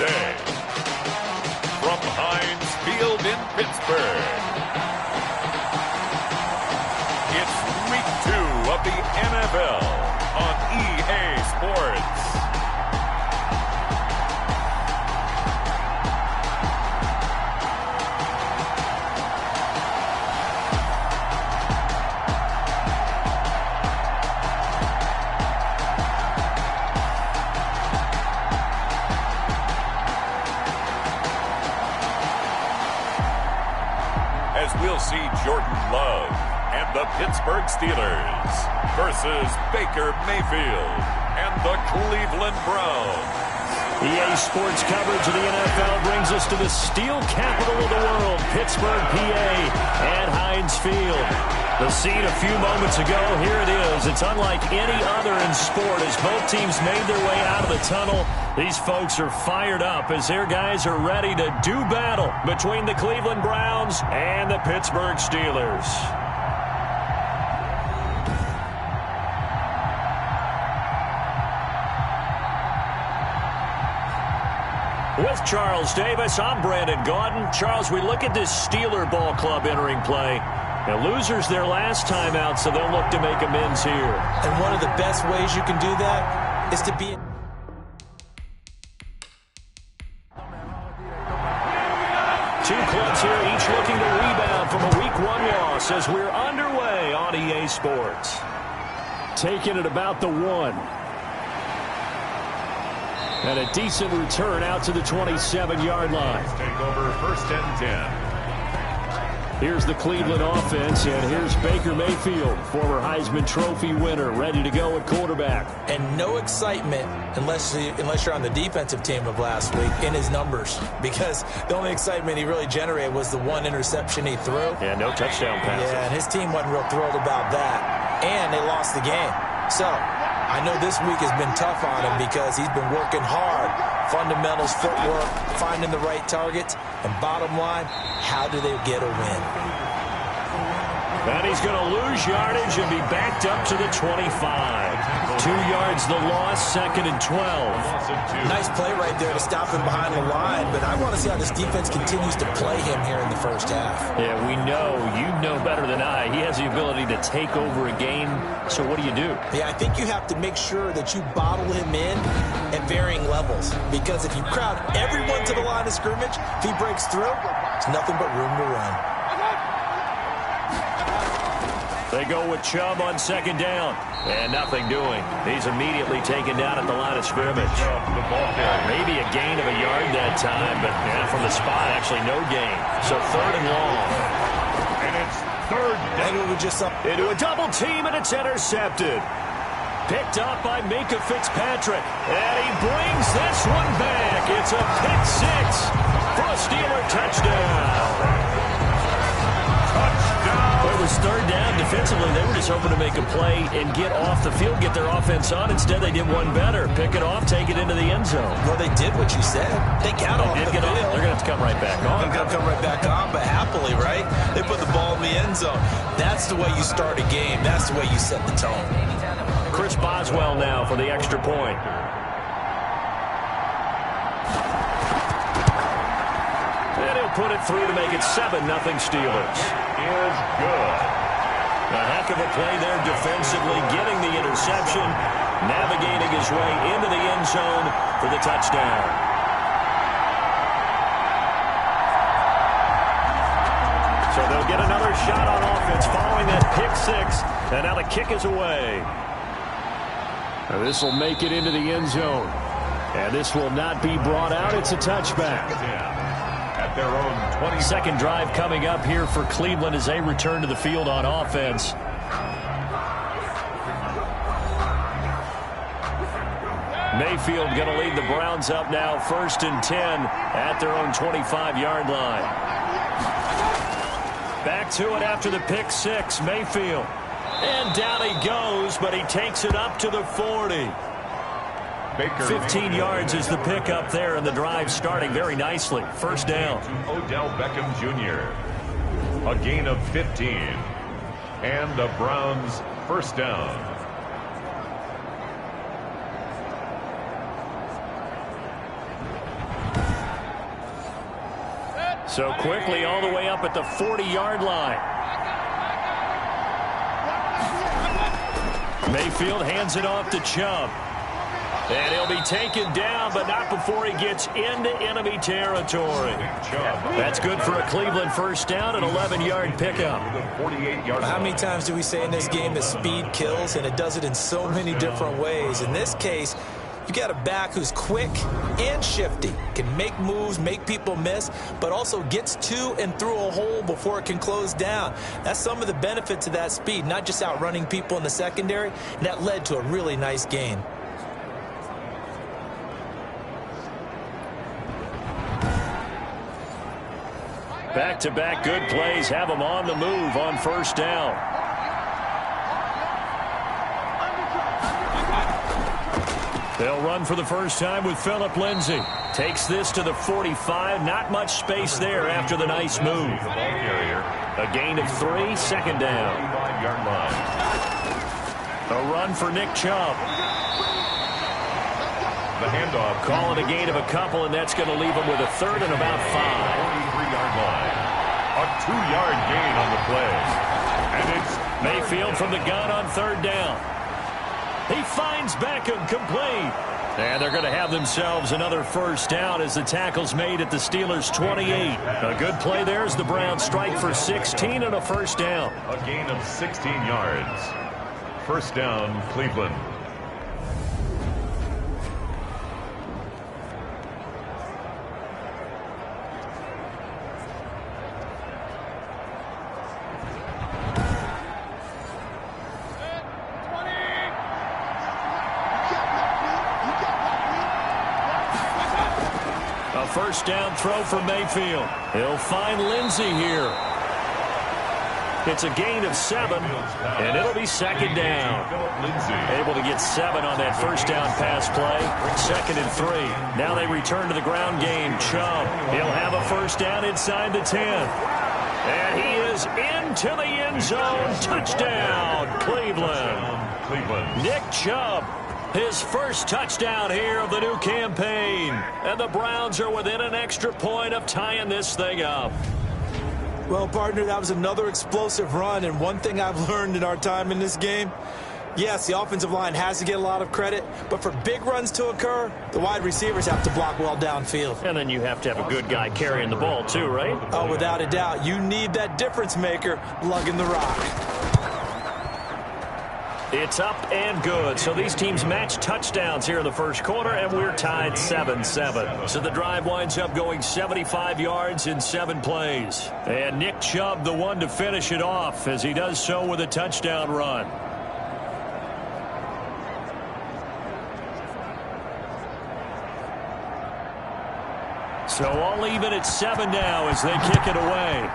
Thursday. From Heinz Field in Pittsburgh, it's Week 2 of the NFL on EA Sports. We'll see Jordan Love and the Pittsburgh Steelers versus Baker Mayfield and the Cleveland Browns. EA Sports coverage of the NFL brings us to the steel capital of the world, Pittsburgh, PA, at Heinz Field. The scene a few moments ago, here it is. It's unlike any other in sport as both teams made their way out of the tunnel. These folks are fired up as their guys are ready to do battle between the Cleveland Browns and the Pittsburgh Steelers. With Charles Davis, I'm Brandon Gaudin. Charles, we look at this Steeler ball club entering play. Now, losers their last time out, so they'll look to make amends here. And one of the best ways you can do that is to be... Two clubs here, each looking to rebound from a Week 1 loss as we're underway on EA Sports. Taking it about the 1. And a decent return out to the 27-yard line. Take over 1st and 10. Here's the Cleveland offense, and here's Baker Mayfield, former Heisman Trophy winner, ready to go at quarterback. And no excitement unless you're on the defensive team of last week in his numbers, because the only excitement he really generated was the one interception he threw. Yeah, no touchdown passes. Yeah, and his team wasn't real thrilled about that, and they lost the game. So I know this week has been tough on him because he's been working hard. Fundamentals, footwork, finding the right targets, and bottom line, how do they get a win? And he's going to lose yardage and be backed up to the 25. 2 yards the loss, 2nd and 12. Nice play right there to stop him behind the line, but I want to see how this defense continues to play him here in the first half. Yeah, we know, you know better than I, he has the ability to take over a game, so what do you do? Yeah, I think you have to make sure that you bottle him in at varying levels, because if you crowd everyone to the line of scrimmage, if he breaks through, there's nothing but room to run. They go with Chubb on 2nd down. And nothing doing. He's immediately taken down at the line of scrimmage. Maybe a gain of a yard that time, but from the spot, actually no gain. So 3rd and long. And it's 3rd down. Maybe we just up into a double team, and it's intercepted. Picked up by Minkah Fitzpatrick. And he brings this one back. It's a pick 6 for a Steeler touchdown. It was 3rd down. Defensively, they were just hoping to make a play and get off the field, get their offense on. Instead, they did one better. Pick it off, take it into the end zone. Well, they did what you said. They got off the field. They're going to have to come right back on. They're going to come right back on, but happily, right? They put the ball in the end zone. That's the way you start a game. That's the way you set the tone. Chris Boswell now for the extra point. And he'll put it through to make it 7-0 Steelers. Is good. A heck of a play there defensively, getting the interception, navigating his way into the end zone for the touchdown. So they'll get another shot on offense following that pick 6, and now the kick is away. This will make it into the end zone, and this will not be brought out. It's a touchback. At their own 20. Second drive coming up here for Cleveland as they return to the field on offense. Mayfield going to lead the Browns up now, 1st and 10 at their own 25-yard line. Back to it after the pick 6, Mayfield. And down he goes, but he takes it up to the 40. 15 yards is the pickup there, and the drive starting very nicely. 1st down. Odell Beckham Jr. A gain of 15. And the Browns 1st down. So quickly all the way up at the 40-yard line. Mayfield hands it off to Chubb. And he'll be taken down, but not before he gets into enemy territory. That's good for a Cleveland first down, an 11-yard pickup. How many times do we say in this game that speed kills, and it does it in so many different ways? In this case, you got a back who's quick and shifty, can make moves, make people miss, but also gets to and through a hole before it can close down. That's some of the benefits of that speed, not just outrunning people in the secondary, and that led to a really nice gain. Back-to-back good plays have them on the move on first down. They'll run for the first time with Phillip Lindsay. Takes this to the 45. Not much space there after the nice move. A gain of 3, second down. A run for Nick Chubb. The handoff. Call it a gain of a couple, and that's going to leave him with a third and about 5. 43-yard line. A 2-yard gain on the play. And it's Mayfield from the gun on third down. He finds Beckham complete. And they're going to have themselves another first down as the tackle's made at the Steelers' 28. A good play there as the Browns strike for 16 and a first down. A gain of 16 yards. First down, Cleveland. First down throw for Mayfield. He'll find Lindsay here. It's a gain of 7, and it'll be second down. Able to get 7 on that first down pass play. Second and 3. Now they return to the ground game. Chubb, he'll have a first down inside the 10. And he is into the end zone. Touchdown, Cleveland. Nick Chubb. His first touchdown here of the new campaign. And the Browns are within an extra point of tying this thing up. Well, partner, that was another explosive run. And one thing I've learned in our time in this game, yes, the offensive line has to get a lot of credit. But for big runs to occur, the wide receivers have to block well downfield. And then you have to have a good guy carrying the ball too, right? Oh, without a doubt. You need that difference maker lugging the rock. It's up and good. So these teams match touchdowns here in the first quarter, and we're tied 7-7. So the drive winds up going 75 yards in 7 plays. And Nick Chubb, the one to finish it off, as he does so with a touchdown run. So all even at 7 now as they kick it away.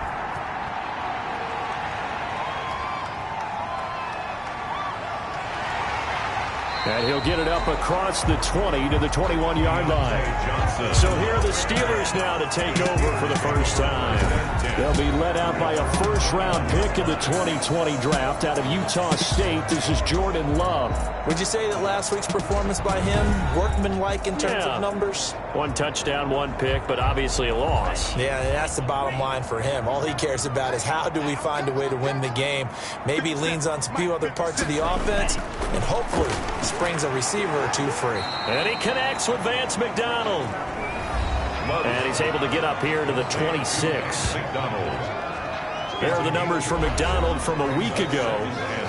And he'll get it up across the 20 to the 21-yard line. So here are the Steelers now to take over for the first time. They'll be led out by a first-round pick in the 2020 draft out of Utah State. This is Jordan Love. Would you say that last week's performance by him, workmanlike in terms of numbers? 1 touchdown, 1 pick, but obviously a loss. Yeah, that's the bottom line for him. All he cares about is how do we find a way to win the game. Maybe leans on a few other parts of the offense, and hopefully springs a receiver or 2 free. And he connects with Vance McDonald. And he's able to get up here to the 26. There are the numbers for McDonald from a week ago.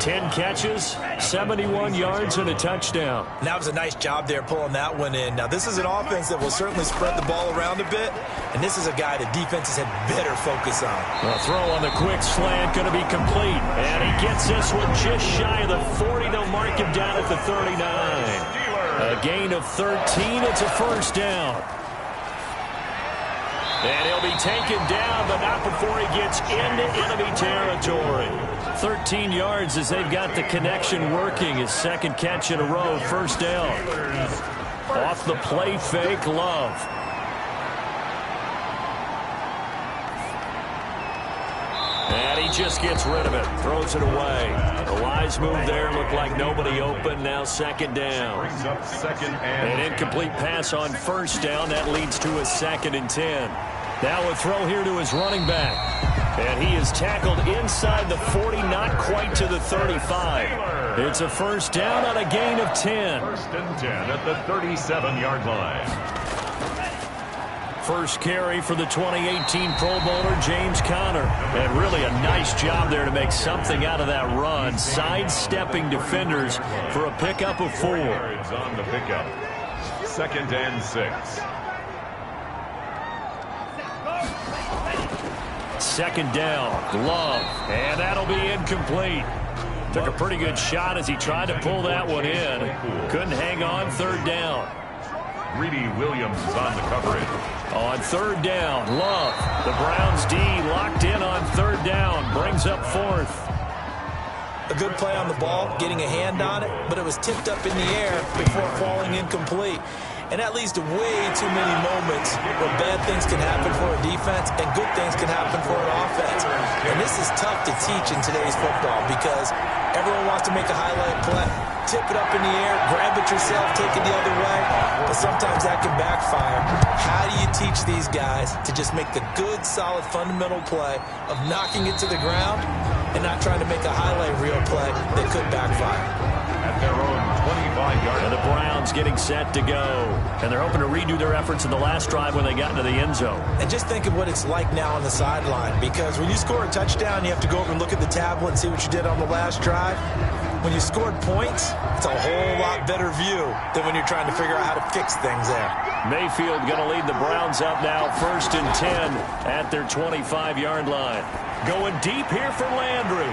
10 catches, 71 yards, and a touchdown. And that was a nice job there pulling that one in. Now, this is an offense that will certainly spread the ball around a bit, and this is a guy that defenses had better focus on. A throw on the quick slant going to be complete. And he gets this one just shy of the 40. They'll mark him down at the 39. A gain of 13. It's a first down. And he'll be taken down, but not before he gets into enemy territory. 13 yards as they've got the connection working. His second catch in a row, first down. Off the play fake, Love. And he just gets rid of it, throws it away. A wise move there, looked like nobody open, now second down. An incomplete pass on first down, that leads to a 2nd and 10. Now a throw here to his running back. And he is tackled inside the 40, not quite to the 35. It's a first down on a gain of 10. First and 10 at the 37-yard line. First carry for the 2018 Pro Bowler, James Conner. And really a nice job there to make something out of that run, sidestepping defenders for a pickup of 4. Yards on the pickup. Second and 6. Second down, Love, and that'll be incomplete. Took a pretty good shot as he tried to pull that one in. Couldn't hang on. Third down. Greedy Williams on the coverage. On third down, Love. The Browns D locked in on third down. Brings up fourth. A good play on the ball, getting a hand on it, but it was tipped up in the air before falling incomplete. And that leads to way too many moments where bad things can happen for a defense and good things can happen for an offense. And this is tough to teach in today's football because everyone wants to make a highlight play. Tip it up in the air, grab it yourself, take it the other way. But sometimes that can backfire. How do you teach these guys to just make the good, solid, fundamental play of knocking it to the ground and not trying to make a highlight reel play that could backfire? At their own 25-yard. And the Browns getting set to go. And they're hoping to redo their efforts in the last drive when they got into the end zone. And just think of what it's like now on the sideline, because when you score a touchdown, you have to go over and look at the tablet and see what you did on the last drive. When you scored points, it's a whole lot better view than when you're trying to figure out how to fix things there. Mayfield going to lead the Browns up now, first and 10 at their 25-yard line. Going deep here for Landry.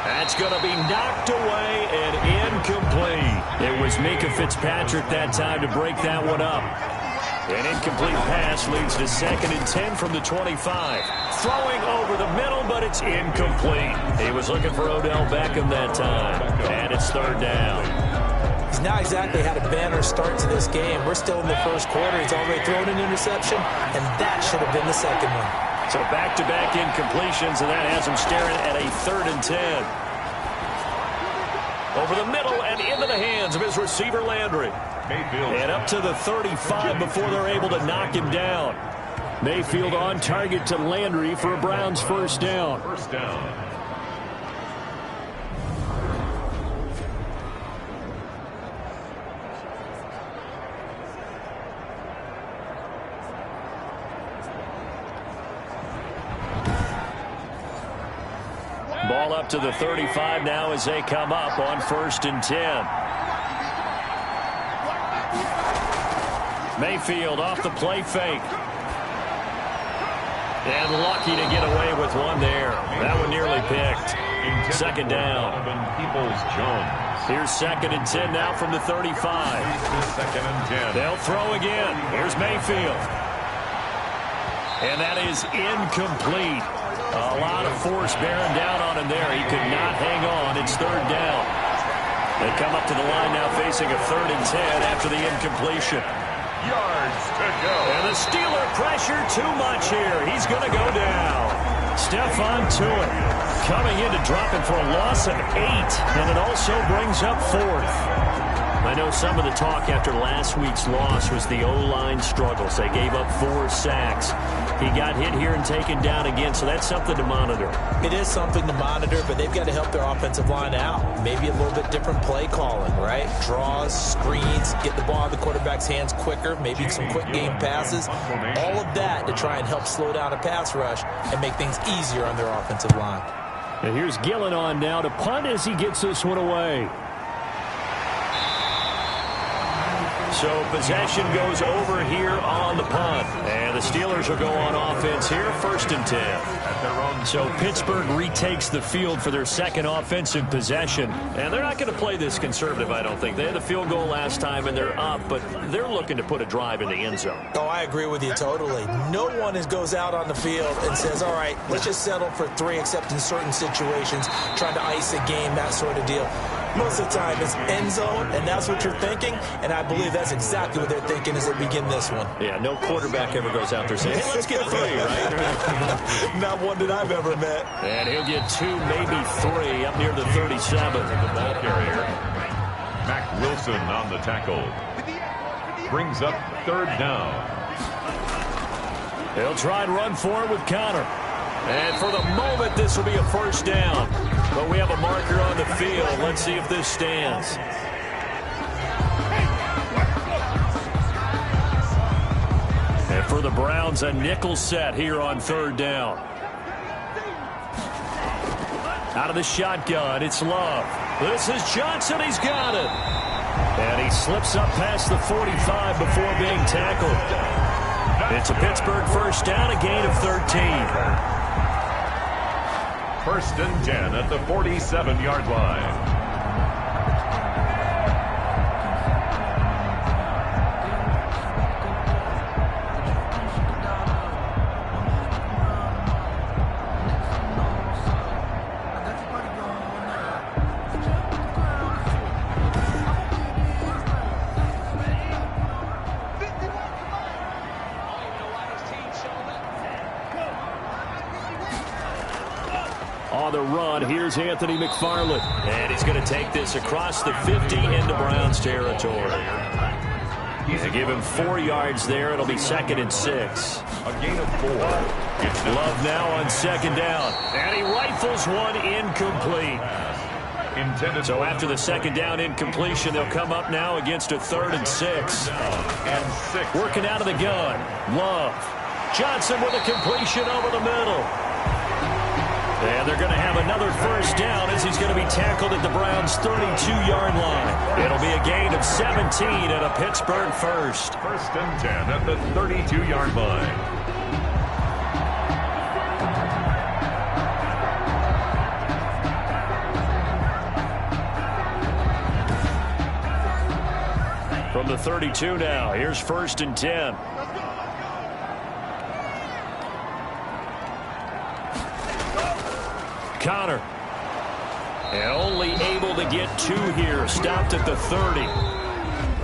That's going to be knocked away and incomplete. It was Minkah Fitzpatrick that time to break that one up. An incomplete pass leads to second and 10 from the 25. Throwing over the middle, but it's incomplete. He was looking for Odell Beckham that time. And it's third down. He's not exactly had a banner start to this game. We're still in the first quarter. He's already thrown an interception, and that should have been the second one. So back-to-back incompletions, and that has him staring at a third and 10. Over the middle and into the hands of his receiver, Landry. Mayfield. And up to the 35 before they're able to knock him down. Mayfield on target to Landry for a Browns first down. First down. Ball up to the 35 now as they come up on first and 10. Mayfield off the play fake. And lucky to get away with one there. That one nearly picked. Second down. Here's second and 10 now from the 35. Second and 10. They'll throw again. Here's Mayfield. And that is incomplete. A lot of force bearing down on him there. He could not hang on. It's third down. They come up to the line now facing a third and 10 after the incompletion. Yards to go. And the Steeler pressure too much here. He's going to go down. Stephon Tuitt coming in to drop him for a loss of 8. And it also brings up fourth. I know some of the talk after last week's loss was the O-line struggles. They gave up 4 sacks. He got hit here and taken down again, so that's something to monitor. It is something to monitor, but they've got to help their offensive line out. Maybe a little bit different play calling, right? Draws, screens, get the ball in the quarterback's hands quicker, maybe some quick game passes. All of that to try and help slow down a pass rush and make things easier on their offensive line. And here's Gillen on now to punt as he gets this one away. So possession goes over here on the punt. And the Steelers will go on offense here, first and 10. So Pittsburgh retakes the field for their second offensive possession. And they're not going to play this conservative, I don't think. They had the field goal last time, and they're up, but they're looking to put a drive in the end zone. Oh, I agree with you totally. No one goes out on the field and says, all right, let's just settle for 3, except in certain situations, trying to ice a game, that sort of deal. Most of the time, it's end zone, and that's what you're thinking, and I believe that's exactly what they're thinking as they begin this one. Yeah, no quarterback ever goes out there saying, hey, let's get 3, right? Not one that I've ever met. And he'll get 2, maybe 3, up near the 37. The ball carrier. Mac Wilson on the tackle. Brings up third down. They'll try and run for it with Conner. And for the moment, this will be a first down. But we have a marker on the field. Let's see if this stands. And for the Browns, a nickel set here on third down. Out of the shotgun, it's Love. This is Johnson. He's got it. And he slips up past the 45 before being tackled. It's a Pittsburgh first down, a gain of 13. First and 10 at the 47-yard line. On the run, here's Anthony McFarland. And he's going to take this across the 50 into Browns territory. They give him 4 yards there. It'll be second and 6. A gain of 4. Love now on second down. And he rifles one incomplete. So after the second down incompletion, they'll come up now against a 3rd and 6. Working out of the gun. Love. Johnson with a completion over the middle. And they're going to have another first down as he's going to be tackled at the Browns' 32-yard line. It'll be a gain of 17 and a Pittsburgh first. First and 10 at the 32-yard line. From the 32 now, here's first and 10. Conner. And only able to get 2 here. Stopped at the 30.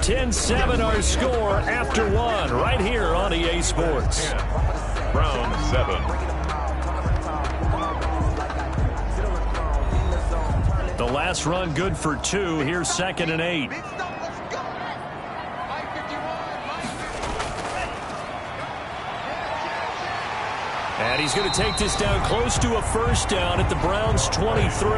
10-7 our score after 1 right here on EA Sports. Browns 7. The last run good for 2. Here's second and 8. And he's going to take this down close to a first down at the Browns' 23.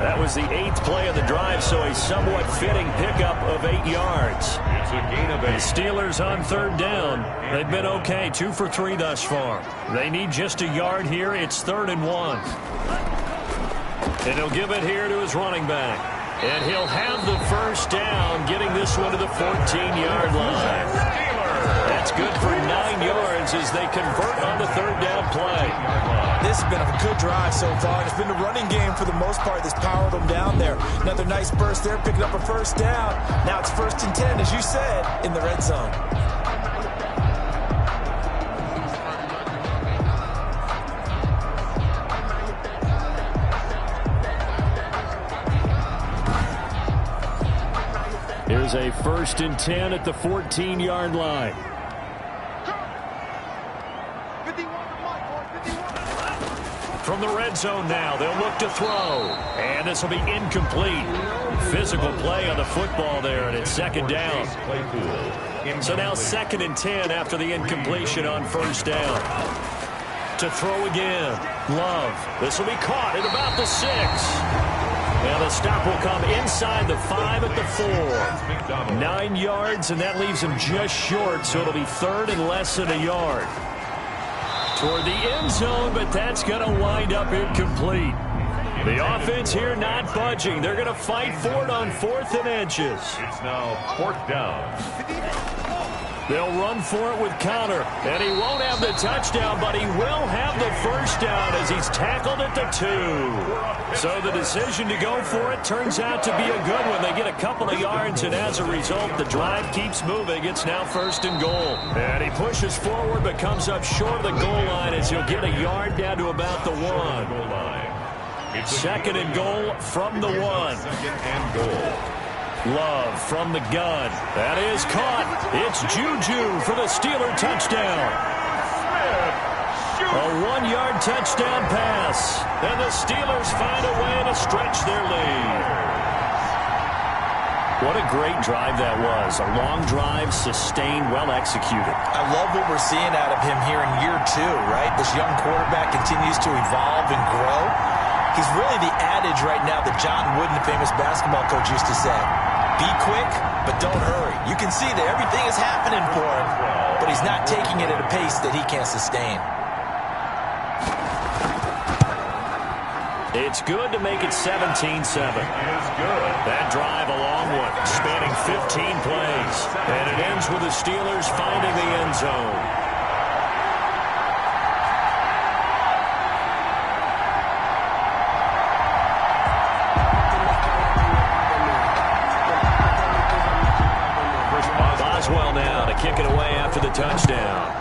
That was the 8th play of the drive, so a somewhat fitting pickup of 8 yards. It's a gain of 8. The Steelers on third down. They've been okay, 2 for 3 thus far. They need just a yard here. It's 3rd and 1. And he'll give it here to his running back. And he'll have the first down, getting this one to the 14-yard line. That's good for 9 yards as they convert on the third down play. This has been a good drive so far. It's been the running game for the most part that's powered them down there. Another nice burst there, picking up a first down. Now it's first and 10, as you said, in the red zone. Here's a first and 10 at the 14-yard line. From the red zone now, they'll look to throw. And this will be incomplete. Physical play on the football there, and it's second down. So now second and 10 after the incompletion on first down. To throw again. Love. This will be caught at about the 6. And the stop will come inside the 5 at the 4. 9 yards, and that leaves him just short, so it'll be 3rd and less than a yard. Toward the end zone, but that's going to wind up incomplete. The offense here not budging. They're going to fight for it on 4th and inches. It's now 4th down. They'll run for it with Conner. And he won't have the touchdown, but he will have the first down as he's tackled at the 2. So the decision to go for it turns out to be a good one. They get a couple of yards, and as a result, the drive keeps moving. It's now 1st and goal. And he pushes forward, but comes up short of the goal line as he'll get a yard down to about the 1. 2nd and goal from the 1. 2nd and goal. Love from the gun. That is caught. It's Juju for the Steeler touchdown. A 1-yard touchdown pass. And the Steelers find a way to stretch their lead. What a great drive that was. A long drive, sustained, well executed. I love what we're seeing out of him here in year 2, right? This young quarterback continues to evolve and grow. He's really the adage right now that John Wooden, the famous basketball coach, used to say. Be quick, but don't hurry. You can see that everything is happening for him, but he's not taking it at a pace that he can't sustain. It's good to make it 17-7. That drive a long one, spanning 15 plays. And it ends with the Steelers finding the end zone. Boswell now to kick it away after the touchdown.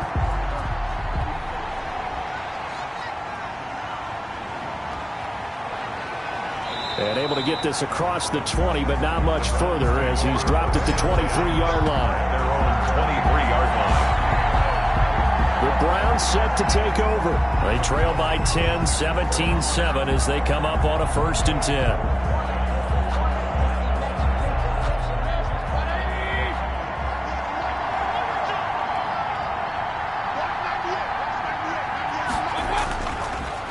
And able to get this across the 20, but not much further as he's dropped at the 23-yard line. Their own 23-yard line. The Browns set to take over. They trail by 10, 17-7 as they come up on a 1st and 10.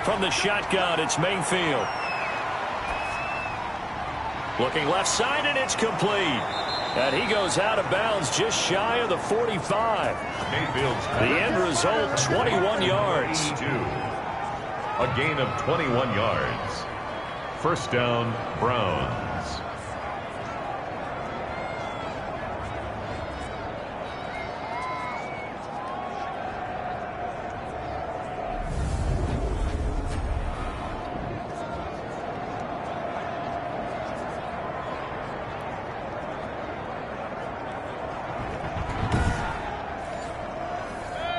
From the shotgun, it's Mayfield. Looking left side, and it's complete. And he goes out of bounds just shy of the 45. The end result, 21 yards. A gain of 21 yards. 1st down, Browns.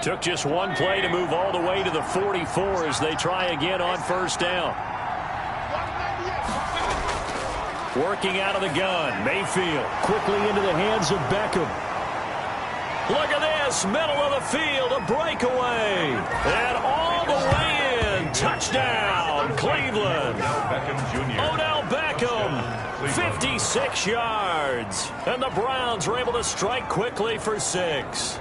Took just one play to move all the way to the 44 as they try again on 1st down. Working out of the gun, Mayfield quickly into the hands of Beckham. Look at this, middle of the field, a breakaway. And all the way in, touchdown, Cleveland. Odell Beckham, 56 yards. And the Browns are able to strike quickly for 6.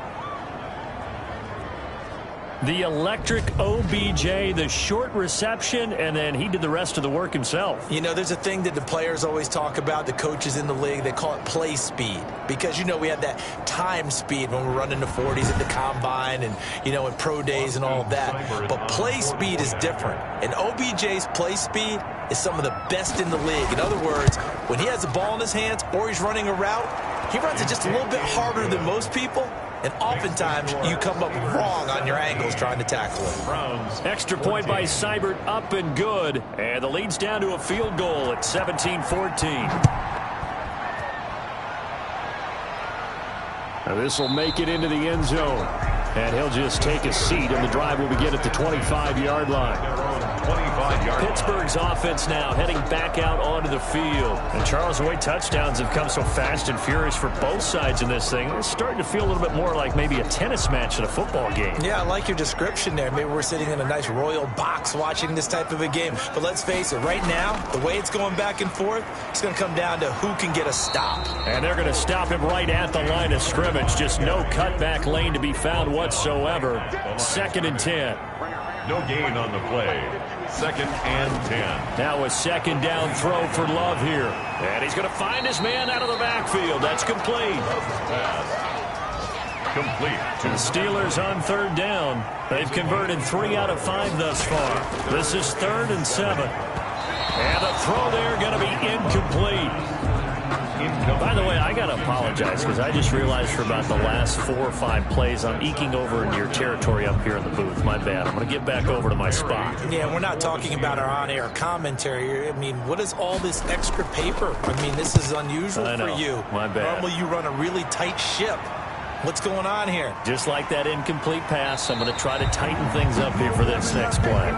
The electric OBJ, the short reception, and then he did the rest of the work himself. You know, there's a thing that the players always talk about, the coaches in the league, they call it play speed. Because, you know, we have that time speed when we're running the 40s at the combine and, you know, in pro days and all of that. But play speed is different. And OBJ's play speed is some of the best in the league. In other words, when he has the ball in his hands or he's running a route, he runs it just a little bit harder than most people. And oftentimes, you come up wrong on your angles trying to tackle it. Extra point by Seibert, up and good. And the lead's down to a field goal at 17-14. Now this will make it into the end zone. And he'll just take a seat, and the drive will begin at the 25-yard line. Pittsburgh's offense now heading back out onto the field. And Charles, the way touchdowns have come so fast and furious for both sides in this thing, it's starting to feel a little bit more like maybe a tennis match in a football game. Yeah, I like your description there. Maybe we're sitting in a nice royal box watching this type of a game. But let's face it, right now, the way it's going back and forth, it's going to come down to who can get a stop. And they're going to stop him right at the line of scrimmage. Just no cutback lane to be found whatsoever. 2nd and 10. No gain on the play. 2nd and 10. Now a 2nd down throw for Love here. And he's going to find his man out of the backfield. That's complete. Complete. The Steelers on 3rd down. They've converted 3 out of 5 thus far. This is 3rd and 7. And the throw there going to be incomplete. By the way, I got to apologize because I just realized for about the last 4 or 5 plays I'm eking over into your territory up here in the booth. My bad. I'm going to get back over to my spot. Yeah, we're not talking about our on-air commentary. I mean, what is all this extra paper? I mean, this is unusual for you. My bad. Normally you run a really tight ship. What's going on here? Just like that incomplete pass, I'm going to try to tighten things up here for this next play.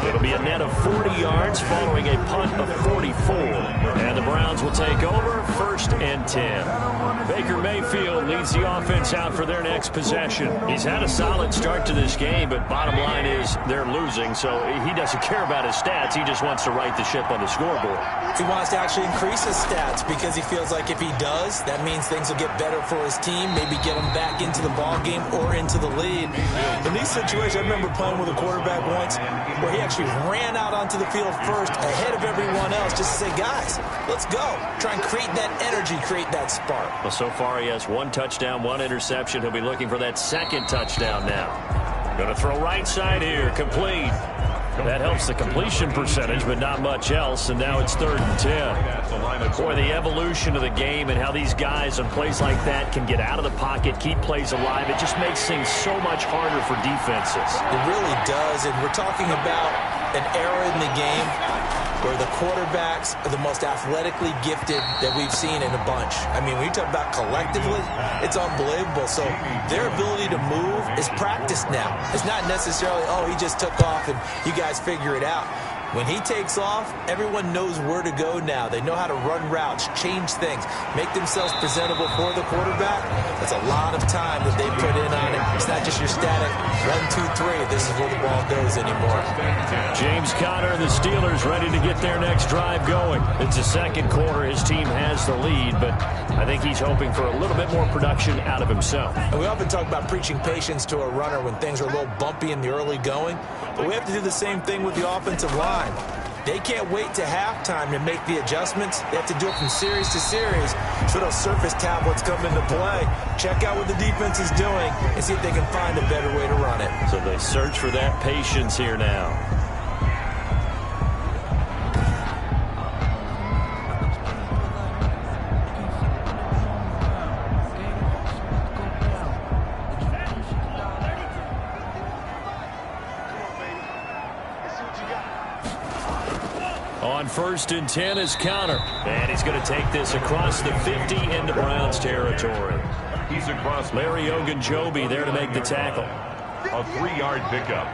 It'll be a net of 40 yards following a punt of 44. And the Browns will take over 1st and 10. Baker Mayfield leads the offense out for their next possession. He's had a solid start to this game, but bottom line is they're losing, so he doesn't care about his stats. He just wants to right the ship on the scoreboard. He wants to actually increase his stats because he feels like if he does, that means things will get better for his team, maybe get him back into the ball game or into the lead. In these situations, I remember playing with a quarterback once where he actually ran out onto the field first ahead of everyone else just to say, guys, let's go. Try and create that energy, create that spark. Well, so far he has 1 touchdown, 1 interception. He'll be looking for that 2nd touchdown now. Going to throw right side here, complete. That helps the completion percentage, but not much else, and now it's 3rd and 10. Boy, the evolution of the game and how these guys on plays like that can get out of the pocket, keep plays alive, it just makes things so much harder for defenses. It really does, and we're talking about an era in the game where the quarterbacks are the most athletically gifted that we've seen in a bunch. I mean, when you talk about collectively, it's unbelievable. So their ability to move is practiced now. It's not necessarily, oh, he just took off and you guys figure it out. When he takes off, everyone knows where to go now. They know how to run routes, change things, make themselves presentable for the quarterback. That's a lot of time that they put in on it. It's not just your static 1, 2, 3. This is where the ball goes anymore. James Conner and the Steelers ready to get their next drive going. It's the 2nd quarter. His team has the lead, but I think he's hoping for a little bit more production out of himself. And we often talk about preaching patience to a runner when things are a little bumpy in the early going, but we have to do the same thing with the offensive line. They can't wait to halftime to make the adjustments. They have to do it from series to series so those surface tablets come into play. Check out what the defense is doing and see if they can find a better way to run it. So they search for that patience here now. On 1st and 10 is Conner. And he's going to take this across the 50 into Browns territory. He's across. Larry Ogunjobi there to make the tackle. A 3-yard pickup.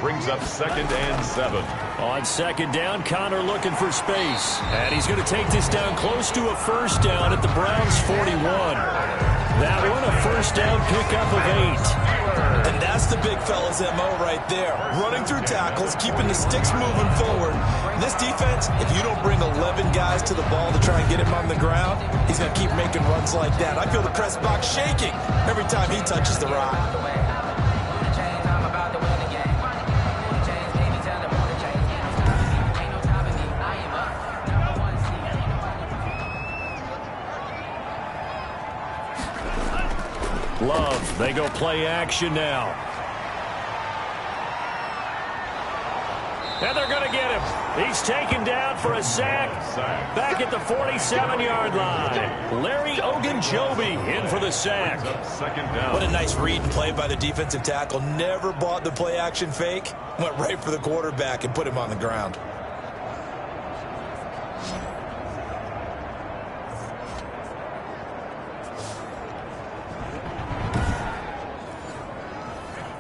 Brings up 2nd and 7. On 2nd down, Conner looking for space. And he's going to take this down close to a 1st down at the Browns 41. That one a 1st down pickup of 8. And that's the big fella's MO right there. Running through tackles, keeping the sticks moving forward. This defense, if you don't bring 11 guys to the ball to try and get him on the ground, he's going to keep making runs like that. I feel the press box shaking every time he touches the rock. Love, they go play action now. And they're going to get him. He's taken down for a sack back at the 47-yard line. Larry Ogunjobi in for the sack. What a nice read and play by the defensive tackle. Never bought the play action fake. Went right for the quarterback and put him on the ground.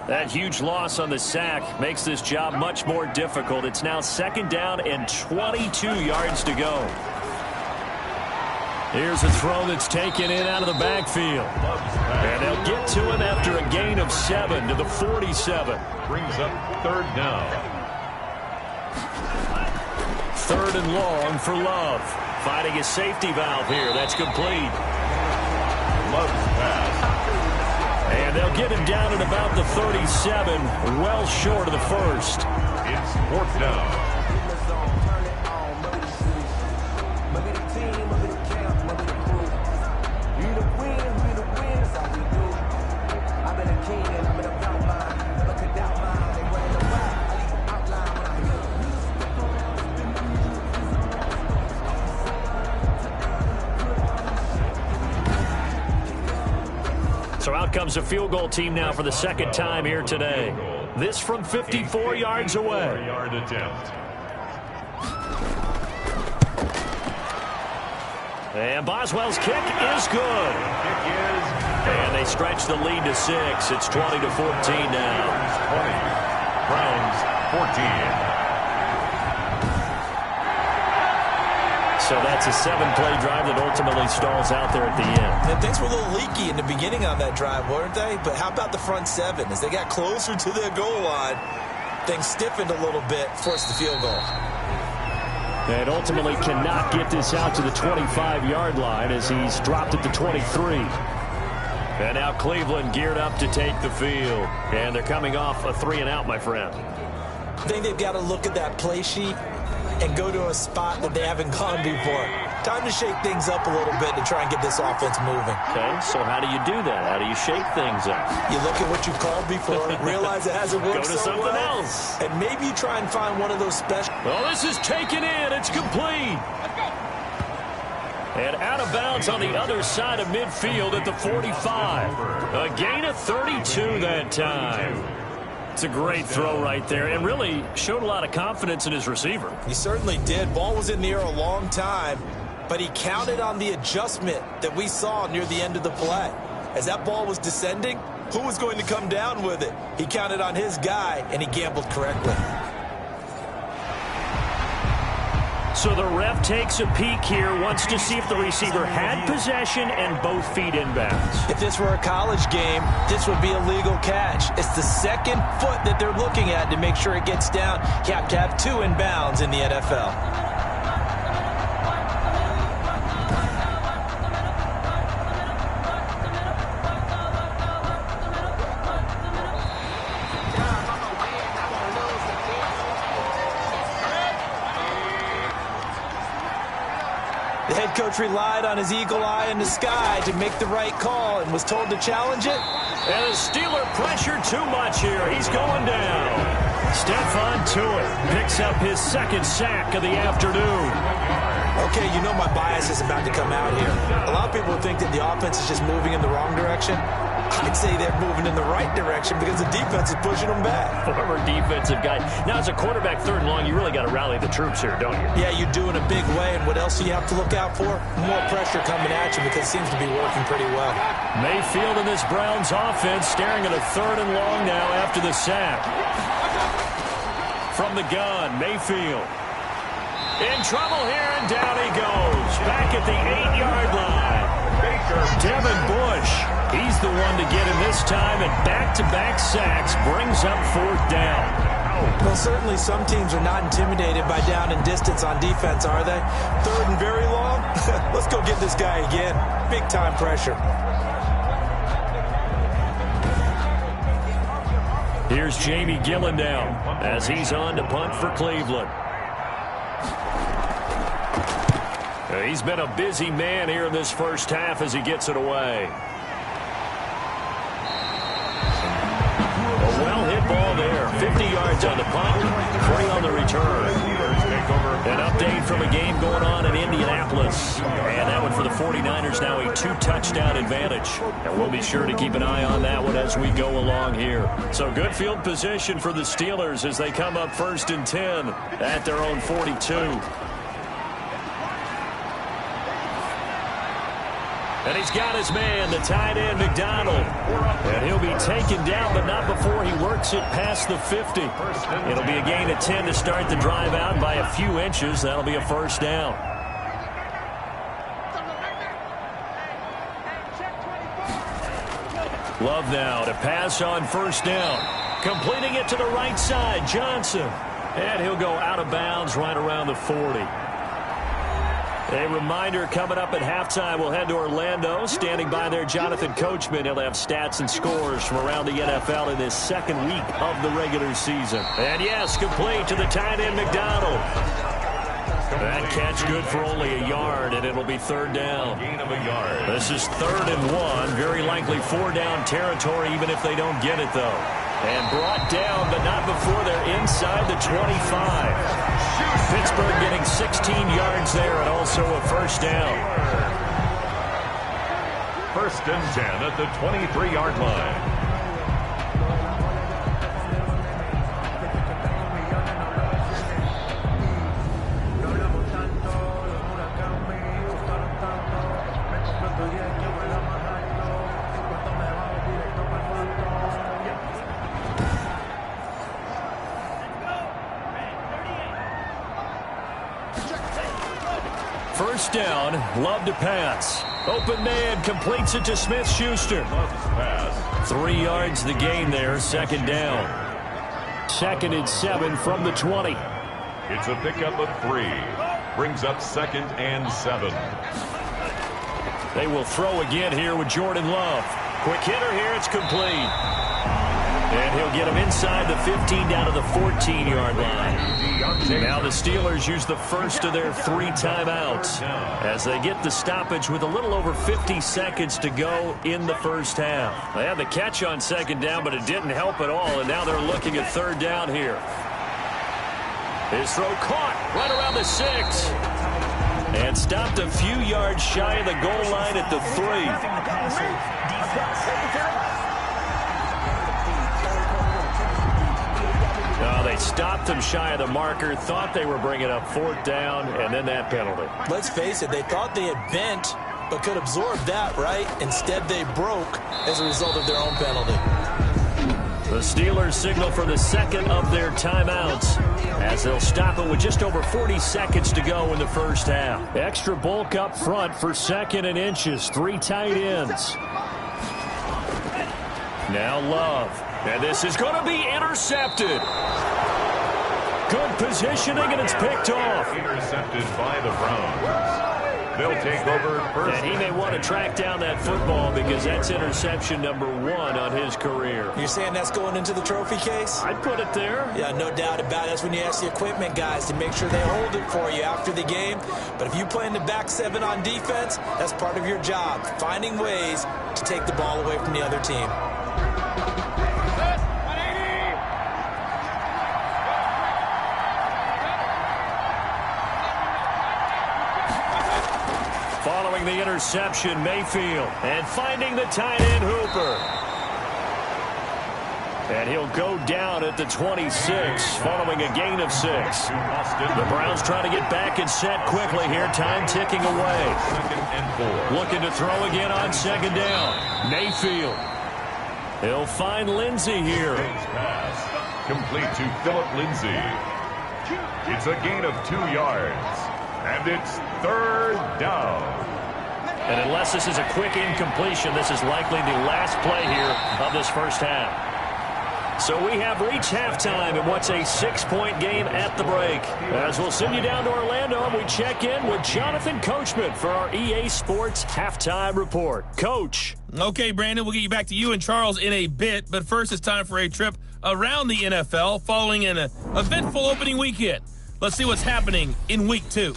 That huge loss on the sack makes this job much more difficult. It's now 2nd down and 22 yards to go. Here's a throw that's taken in out of the backfield. And they'll get to him after a gain of 7 to the 47. Brings up 3rd down. 3rd and long for Love. Finding a safety valve here. That's complete. Love's pass. And they'll get him down at about the 37, well short of the 1st. It's 4th down. So out comes a field goal team now for the 2nd time here today. This from 54 yards away. 4-yard attempt. And Boswell's kick is good. Kick is And they stretch the lead to 6. It's 20-14 now. 20. Browns 14. So that's a 7-play drive that ultimately stalls out there at the end. And things were a little leaky in the beginning on that drive, weren't they? But how about the front 7? As they got closer to their goal line, things stiffened a little bit, forced the field goal. And ultimately cannot get this out to the 25-yard line as he's dropped at the 23. And now Cleveland geared up to take the field. And they're coming off a 3-and-out, my friend. I think they've got to look at that play sheet and go to a spot that they haven't gone before. Time to shake things up a little bit to try and get this offense moving. Okay, so how do you do that? How do you shake things up? You look at what you called before, realize it hasn't worked Go to so something well, else. and maybe you try and find one of those special. Well, this is taken in. It's complete. And out of bounds on the other side of midfield at the 45. A gain of 32 that time. It's a great throw right there and really showed a lot of confidence in his receiver. He certainly did. Ball was in the air a long time, but he counted on the adjustment that we saw near the end of the play. As that ball was descending, who was going to come down with it? He counted on his guy, and he gambled correctly. So the ref takes a peek here, wants to see if the receiver had possession and both feet inbounds. If this were a college game, this would be a legal catch. It's the second foot that they're looking at to make sure it gets down. You have to have 2 inbounds in the NFL. The head coach relied on his eagle eye in the sky to make the right call and was told to challenge it. And the Steeler pressured too much here. He's going down. Stephon Tuitt picks up his 2nd sack of the afternoon. Okay, you know my bias is about to come out here. A lot of people think that the offense is just moving in the wrong direction. I'd say they're moving in the right direction because the defense is pushing them back. Former defensive guy. Now, as a quarterback 3rd and long, you really got to rally the troops here, don't you? Yeah, you do in a big way. And what else do you have to look out for? More pressure coming at you because it seems to be working pretty well. Mayfield and this Browns offense staring at a 3rd and long now after the sack. From the gun, Mayfield. In trouble here, and down he goes. Back at the 8-yard line. Devin Bush, he's the one to get him this time, and back-to-back sacks brings up 4th down. Well, certainly some teams are not intimidated by down and distance on defense, are they? 3rd and very long? Let's go get this guy again. Big-time pressure. Here's Jamie Gillendown as he's on to punt for Cleveland. He's been a busy man here in this first half as he gets it away. A well-hit ball there. 50 yards on the punt, 20 on the return. An update from a game going on in Indianapolis. And that one for the 49ers now a 2-touchdown advantage. And we'll be sure to keep an eye on that one as we go along here. So good field position for the Steelers as they come up 1st and 10 at their own 42. And he's got his man, the tight end, McDonald. And he'll be taken down, but not before he works it past the 50. It'll be a gain of 10 to start the drive out by a few inches. That'll be a 1st down. Love now to pass on 1st down. Completing it to the right side, Johnson. And he'll go out of bounds right around the 40. A reminder coming up at halftime, we'll head to Orlando. Standing by there, Jonathan Coachman. He'll have stats and scores from around the NFL in this 2nd week of the regular season. And yes, complete to the tight end, McDonald. That catch good for only a yard, and it'll be 3rd down. Gain of a yard. This is 3rd and 1. Very likely 4-down territory, even if they don't get it, though. And brought down, but not before they're inside the 25. Pittsburgh getting 16 yards there and also a 1st down. 1st and 10 at the 23-yard line. first down. Love to pass. Open man completes it to Smith-Schuster. 3 yards the gain there, second down. 2nd and 7 from the 20. It's a pickup of 3. Brings up 2nd and 7. They will throw again here with Jordan Love. Quick hitter here, it's complete. And he'll get him inside the 15 down to the 14-yard line. Now the Steelers use the first of their 3 timeouts as they get the stoppage with a little over 50 seconds to go in the first half. They had the catch on 2nd down, but it didn't help at all, and now they're looking at 3rd down here. His throw caught right around the 6. And stopped a few yards shy of the goal line at the 3. They stopped him shy of the marker, thought they were bringing up 4th down, and then that penalty. Let's face it, they thought they had bent, but could absorb that, right? Instead, they broke as a result of their own penalty. The Steelers signal for the 2nd of their timeouts as they'll stop it with just over 40 seconds to go in the first half. Extra bulk up front for 2nd and inches. 3 tight ends. Now Love. And this is going to be intercepted. Good positioning, and it's picked off. Intercepted by the Browns. They'll take over first. And he may want to track down that football because that's interception number 1 on his career. You're saying that's going into the trophy case? I'd put it there. Yeah, no doubt about it. That's when you ask the equipment guys to make sure they hold it for you after the game. But if you play in the back 7 on defense, that's part of your job, finding ways to take the ball away from the other team. Following the interception, Mayfield. And finding the tight end, Hooper. And he'll go down at the 26, following a gain of 6. The Browns trying to get back and set quickly here. Time ticking away. 2nd and 4. Looking to throw again on 2nd down. Mayfield. He'll find Lindsey here. Pass complete to Philip Lindsay. It's a gain of 2 yards. And it's 3rd down. And unless this is a quick incompletion, this is likely the last play here of this first half. So we have reached halftime in what's a 6-point game at the break. As we'll send you down to Orlando, and we check in with Jonathan Coachman for our EA Sports Halftime Report. Coach. Okay, Brandon, we'll get you back to you and Charles in a bit. But first, it's time for a trip around the NFL following an eventful opening weekend. Let's see what's happening in Week 2.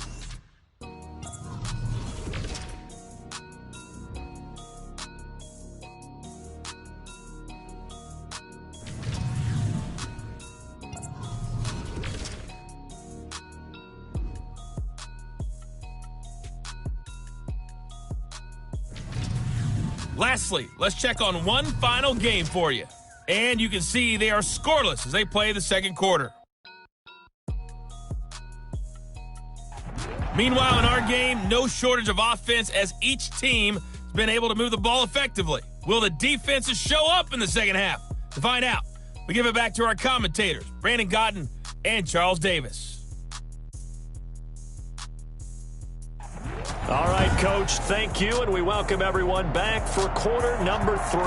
Lastly, let's check on one final game for you. And you can see they are scoreless as they play the 2nd quarter. Meanwhile, in our game, no shortage of offense as each team has been able to move the ball effectively. Will the defenses show up in the 2nd half? To find out, we give it back to our commentators, Brandon Gaudin and Charles Davis. All right, Coach, thank you, and we welcome everyone back for quarter number 3.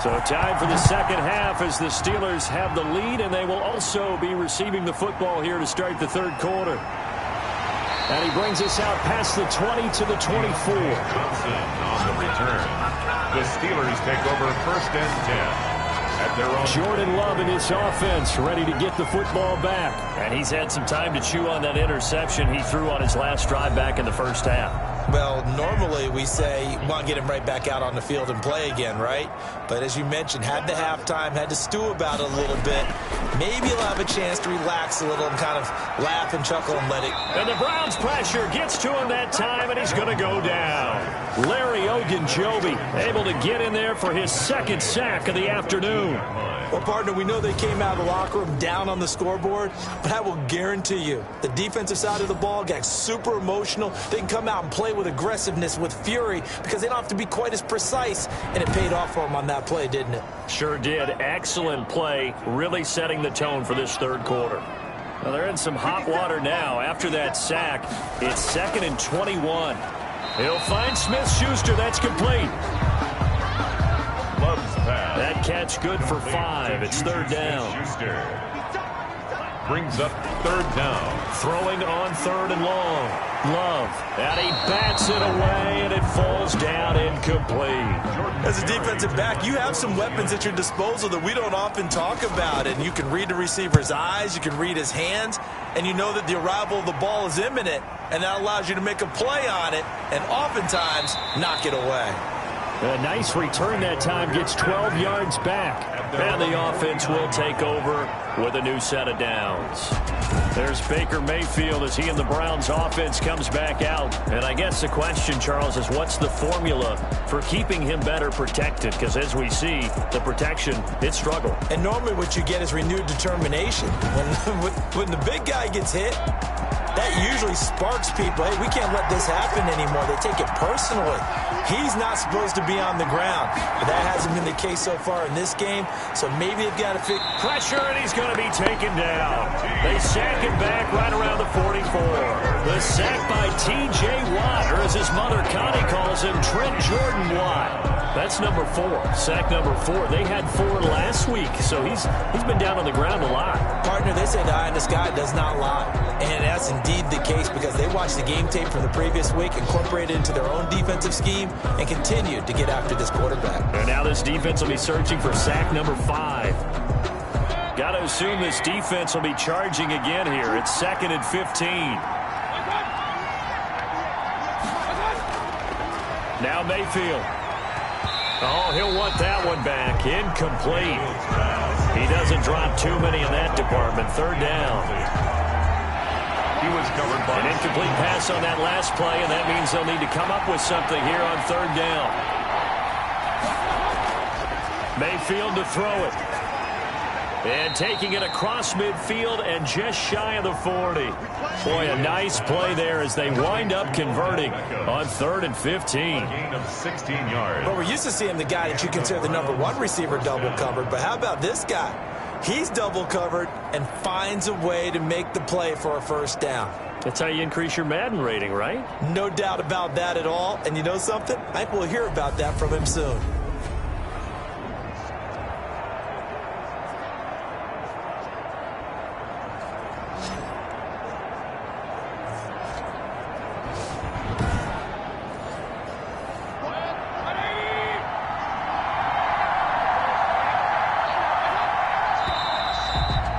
So time for the 2nd half as the Steelers have the lead, and they will also be receiving the football here to start the 3rd quarter. And he brings us out past the 20 to the 24. Johnson on the return. The Steelers take over 1st and 10. At their own. Jordan Love in his offense ready to get the football back. And he's had some time to chew on that interception he threw on his last drive back in the first half. Well, normally we say, well, get him right back out on the field and play again, right? But as you mentioned, had the halftime, had to stew about it a little bit. Maybe he'll have a chance to relax a little and kind of laugh and chuckle and let it. And the Browns pressure gets to him that time, and he's going to go down. Larry Ogunjobi able to get in there for his 2nd sack of the afternoon. Well, partner, we know they came out of the locker room down on the scoreboard, but I will guarantee you the defensive side of the ball got super emotional. They can come out and play with aggressiveness, with fury, because they don't have to be quite as precise, and it paid off for them on that play, didn't it? Sure did. Excellent play, really setting the tone for this 3rd quarter. Well, they're in some hot water now. After that sack, it's 2nd and 21. He'll find Smith-Schuster. That's complete. That catch good for 5. It's 3rd down. Brings up 3rd down. Throwing on 3rd and long. Love. And he bats it away, and it falls down incomplete. As a defensive back, you have some weapons at your disposal that we don't often talk about. And you can read the receiver's eyes, you can read his hands, and you know that the arrival of the ball is imminent. And that allows you to make a play on it and oftentimes knock it away. A nice return that time, gets 12 yards back. And the offense will take over with a new set of downs. There's Baker Mayfield as he and the Browns offense comes back out. And I guess the question, Charles, is what's the formula for keeping him better protected? Because as we see, the protection, it struggled. And normally what you get is renewed determination. When the big guy gets hit, that usually sparks people. Hey, we can't let this happen anymore. They take it personally. He's not supposed to be on the ground. But that hasn't been the case so far in this game. So maybe they've got to fix pressure, and he's going to be taken down. They sack him back right around the 44. The sack by T.J. Watt, or as his mother Connie calls him, Trent Jordan Watt. That's number 4. Sack number 4. They had 4 last week, so he's been down on the ground a lot. Partner, they say the eye in the sky does not lie. And that's indeed the case because they watched the game tape from the previous week, incorporated it into their own defensive scheme, and continued to get after this quarterback. And now this defense will be searching for sack number 5. Got to assume this defense will be charging again here. It's 2nd and 15. Now Mayfield. Oh, he'll want that one back. Incomplete. He doesn't drop too many in that department. 3rd down. He was covered by an incomplete pass on that last play, and that means they'll need to come up with something here on 3rd down. Mayfield to throw it. And taking it across midfield and just shy of the 40. Boy, a nice play there as they wind up converting on 3rd and 15. Gain of 16 yards. But we're used to seeing the guy that you consider the number 1 receiver double covered. But how about this guy? He's double covered and finds a way to make the play for a 1st down. That's how you increase your Madden rating, right? No doubt about that at all. And you know something? I think we'll hear about that from him soon.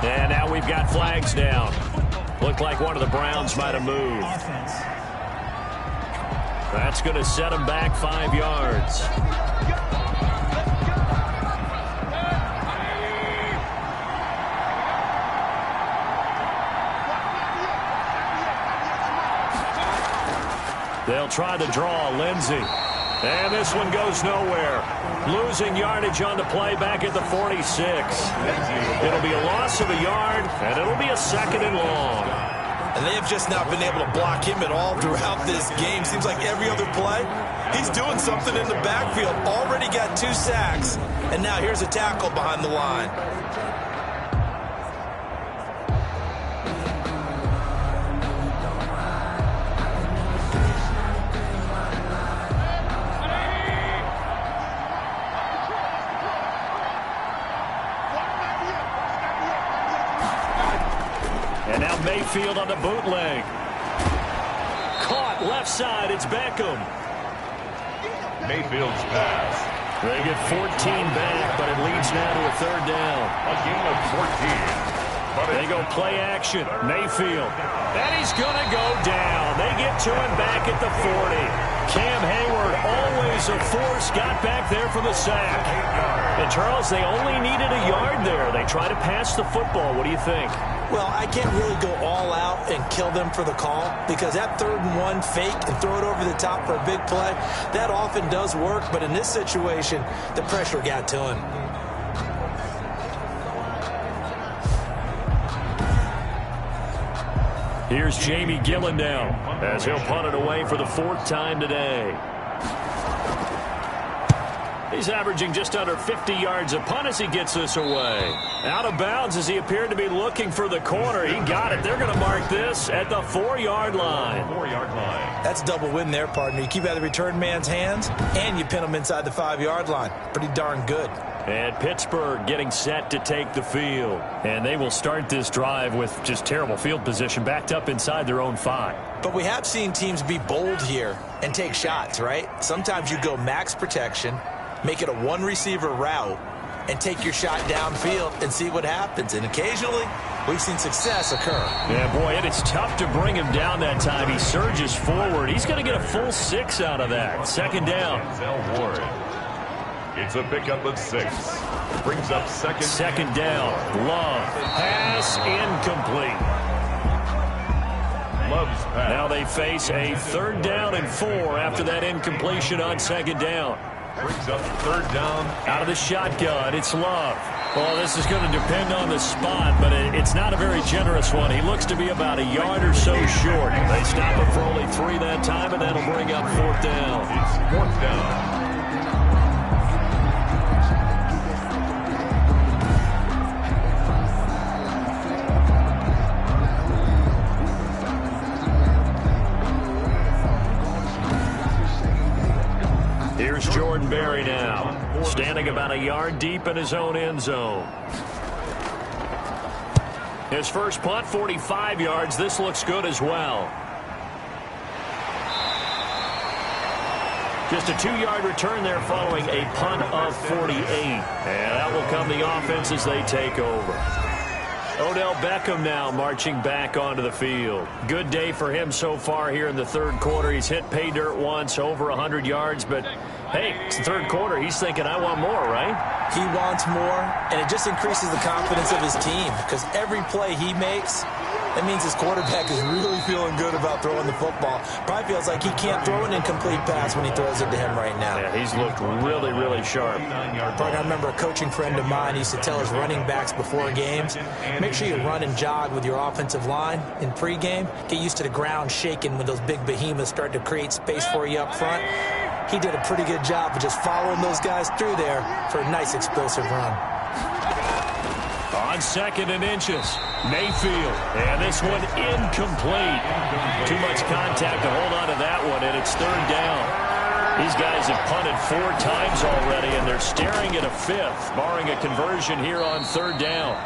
And now we've got flags down. Looked like one of the Browns might have moved. That's going to set them back 5 yards. They'll try to draw Lindsey. And this one goes nowhere. Losing yardage on the play back at the 46. It'll be a loss of a yard, and it'll be a 2nd and long. And they have just not been able to block him at all throughout this game. Seems like every other play, he's doing something in the backfield. Already got 2 sacks, and now here's a tackle behind the line. And now Mayfield on the bootleg. Caught left side. It's Beckham. Mayfield's pass. They get 14 back, but it leads now to a 3rd down. A gain of 14. They go play action. Mayfield. And he's going to go down. They get to him back at the 40. Cam Hayward, always a force, got back there for the sack. And, Charles, they only needed a yard there. They try to pass the football. What do you think? Well, I can't really go all out and kill them for the call because that 3rd and 1 fake and throw it over the top for a big play, that often does work. But in this situation, the pressure got to him. Here's Jamie Gillen now as he'll punt it away for the 4th time today. He's averaging just under 50 yards a punt as he gets this away. Out of bounds as he appeared to be looking for the corner. He got it. They're going to mark this at the 4-yard line. 4-yard line. That's double win there, partner. You keep out of the return man's hands, and you pin him inside the 5-yard line. Pretty darn good. And Pittsburgh getting set to take the field. And they will start this drive with just terrible field position, backed up inside their own 5. But we have seen teams be bold here and take shots, right? Sometimes you go max protection, make it a one-receiver route, and take your shot downfield and see what happens. And occasionally, we've seen success occur. Yeah, boy, it is tough to bring him down that time. He surges forward. He's going to get a full 6 out of that. 2nd down. Denzel Ward. It's a pickup of 6. Brings up 2nd down. Love. Pass incomplete. Love's pass. Now they face a 3rd down and 4 after that incompletion on 2nd down. Brings up 3rd down. Out of the shotgun, it's Love. Well, this is going to depend on the spot, but it's not a very generous one. He looks to be about a yard or so short. They stop him for only 3 that time, and that'll bring up 4th down. It's 4th down. Here's Jordan Berry now, standing about a yard deep in his own end zone. His first punt, 45 yards. This looks good as well. Just a 2-yard return there following a punt of 48. And that will come the offense as they take over. Odell Beckham now marching back onto the field. Good day for him so far here in the 3rd quarter. He's hit pay dirt once, over 100 yards, but hey, it's the 3rd quarter. He's thinking, I want more, right? He wants more, and it just increases the confidence of his team because every play he makes, that means his quarterback is really feeling good about throwing the football. Probably feels like he can't throw an incomplete pass when he throws it to him right now. Yeah, he's looked really, really sharp. I remember a coaching friend of mine used to tell his running backs before games, make sure you run and jog with your offensive line in pregame. Get used to the ground shaking when those big behemoths start to create space for you up front. He did a pretty good job of just following those guys through there for a nice explosive run. On 2nd and inches, Mayfield. And this one incomplete. Too much contact to hold on to that one, and it's 3rd down. These guys have punted 4 times already, and they're staring at a 5th, barring a conversion here on 3rd down.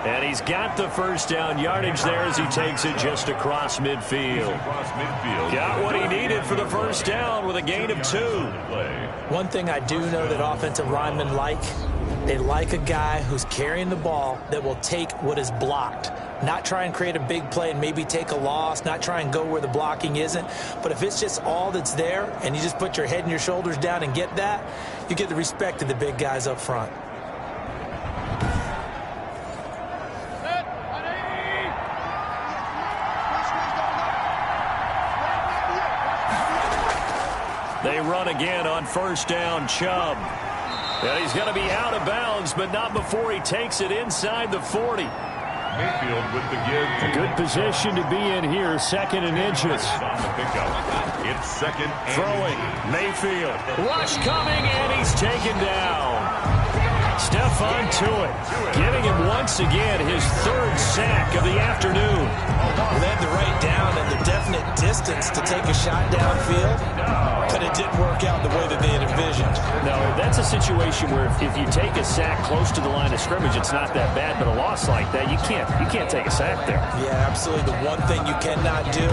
And he's got the first down yardage there as he takes it just across midfield. Got what he needed for the first down with a gain of 2. One thing I do know that offensive linemen like, they like a guy who's carrying the ball that will take what is blocked. Not try and create a big play and maybe take a loss, not try and go where the blocking isn't. But if it's just all that's there and you just put your head and your shoulders down and get that, you get the respect of the big guys up front. They run again on 1st down, Chubb. And he's going to be out of bounds, but not before he takes it inside the 40. Mayfield with the give. A good position to be in here, 2nd and inches. On the pickup. It's 2nd and throwing. Mayfield. Rush coming, and he's taken down. Stephon Tuitt giving him once again his 3rd sack of the afternoon. Well, they had the right down and the definite distance to take a shot downfield, but it didn't work out the way that they had envisioned. No, that's a situation where if you take a sack close to the line of scrimmage, it's not that bad, but a loss like that, you can't take a sack there. Yeah, absolutely. The one thing you cannot do,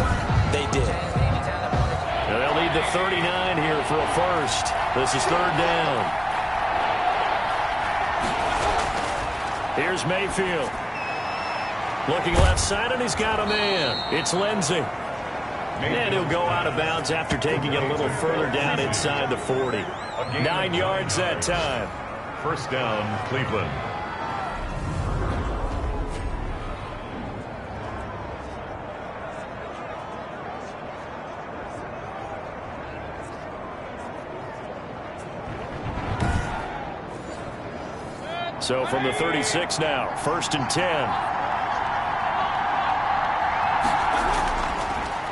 they did. Now they'll need the 39 here for a first. This is 3rd down. Here's Mayfield. Looking left side, and he's got a man. It's Lindsey. And he'll go out of bounds after taking it a little further down inside the 40. 9 yards that time. 1st down, Cleveland. So from the 36 now, 1st and 10.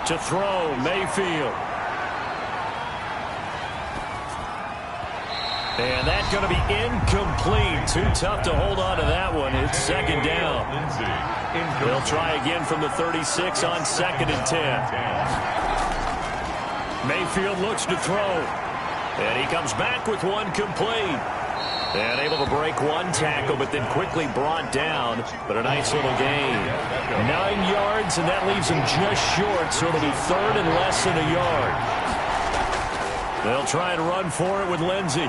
To throw, Mayfield. And that's going to be incomplete. Too tough to hold on to that one. It's second down. They'll try again from the 36 on 2nd and 10. Mayfield looks to throw. And he comes back with one complete. And able to break one tackle, but then quickly brought down. But a nice little gain. 9 yards, and that leaves him just short, so it'll be 3rd and less than a yard. They'll try and run for it with Lindsey.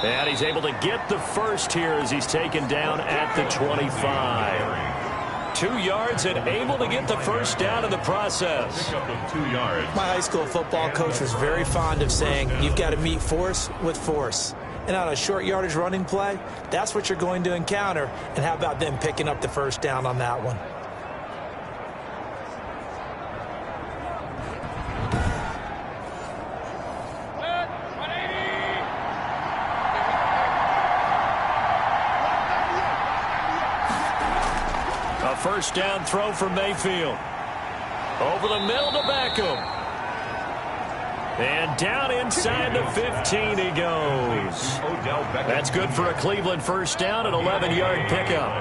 And he's able to get the first here as he's taken down at the 25. 2 yards and able to get the first down in the process. 2 yards. My high school football coach was very fond of saying, you've got to meet force with force. And on a short yardage running play, that's what you're going to encounter. And how about them picking up the first down on that one? First down throw from Mayfield. Over the middle to Beckham. And down inside the 15 he goes. That's good for a Cleveland first down, an 11-yard pickup.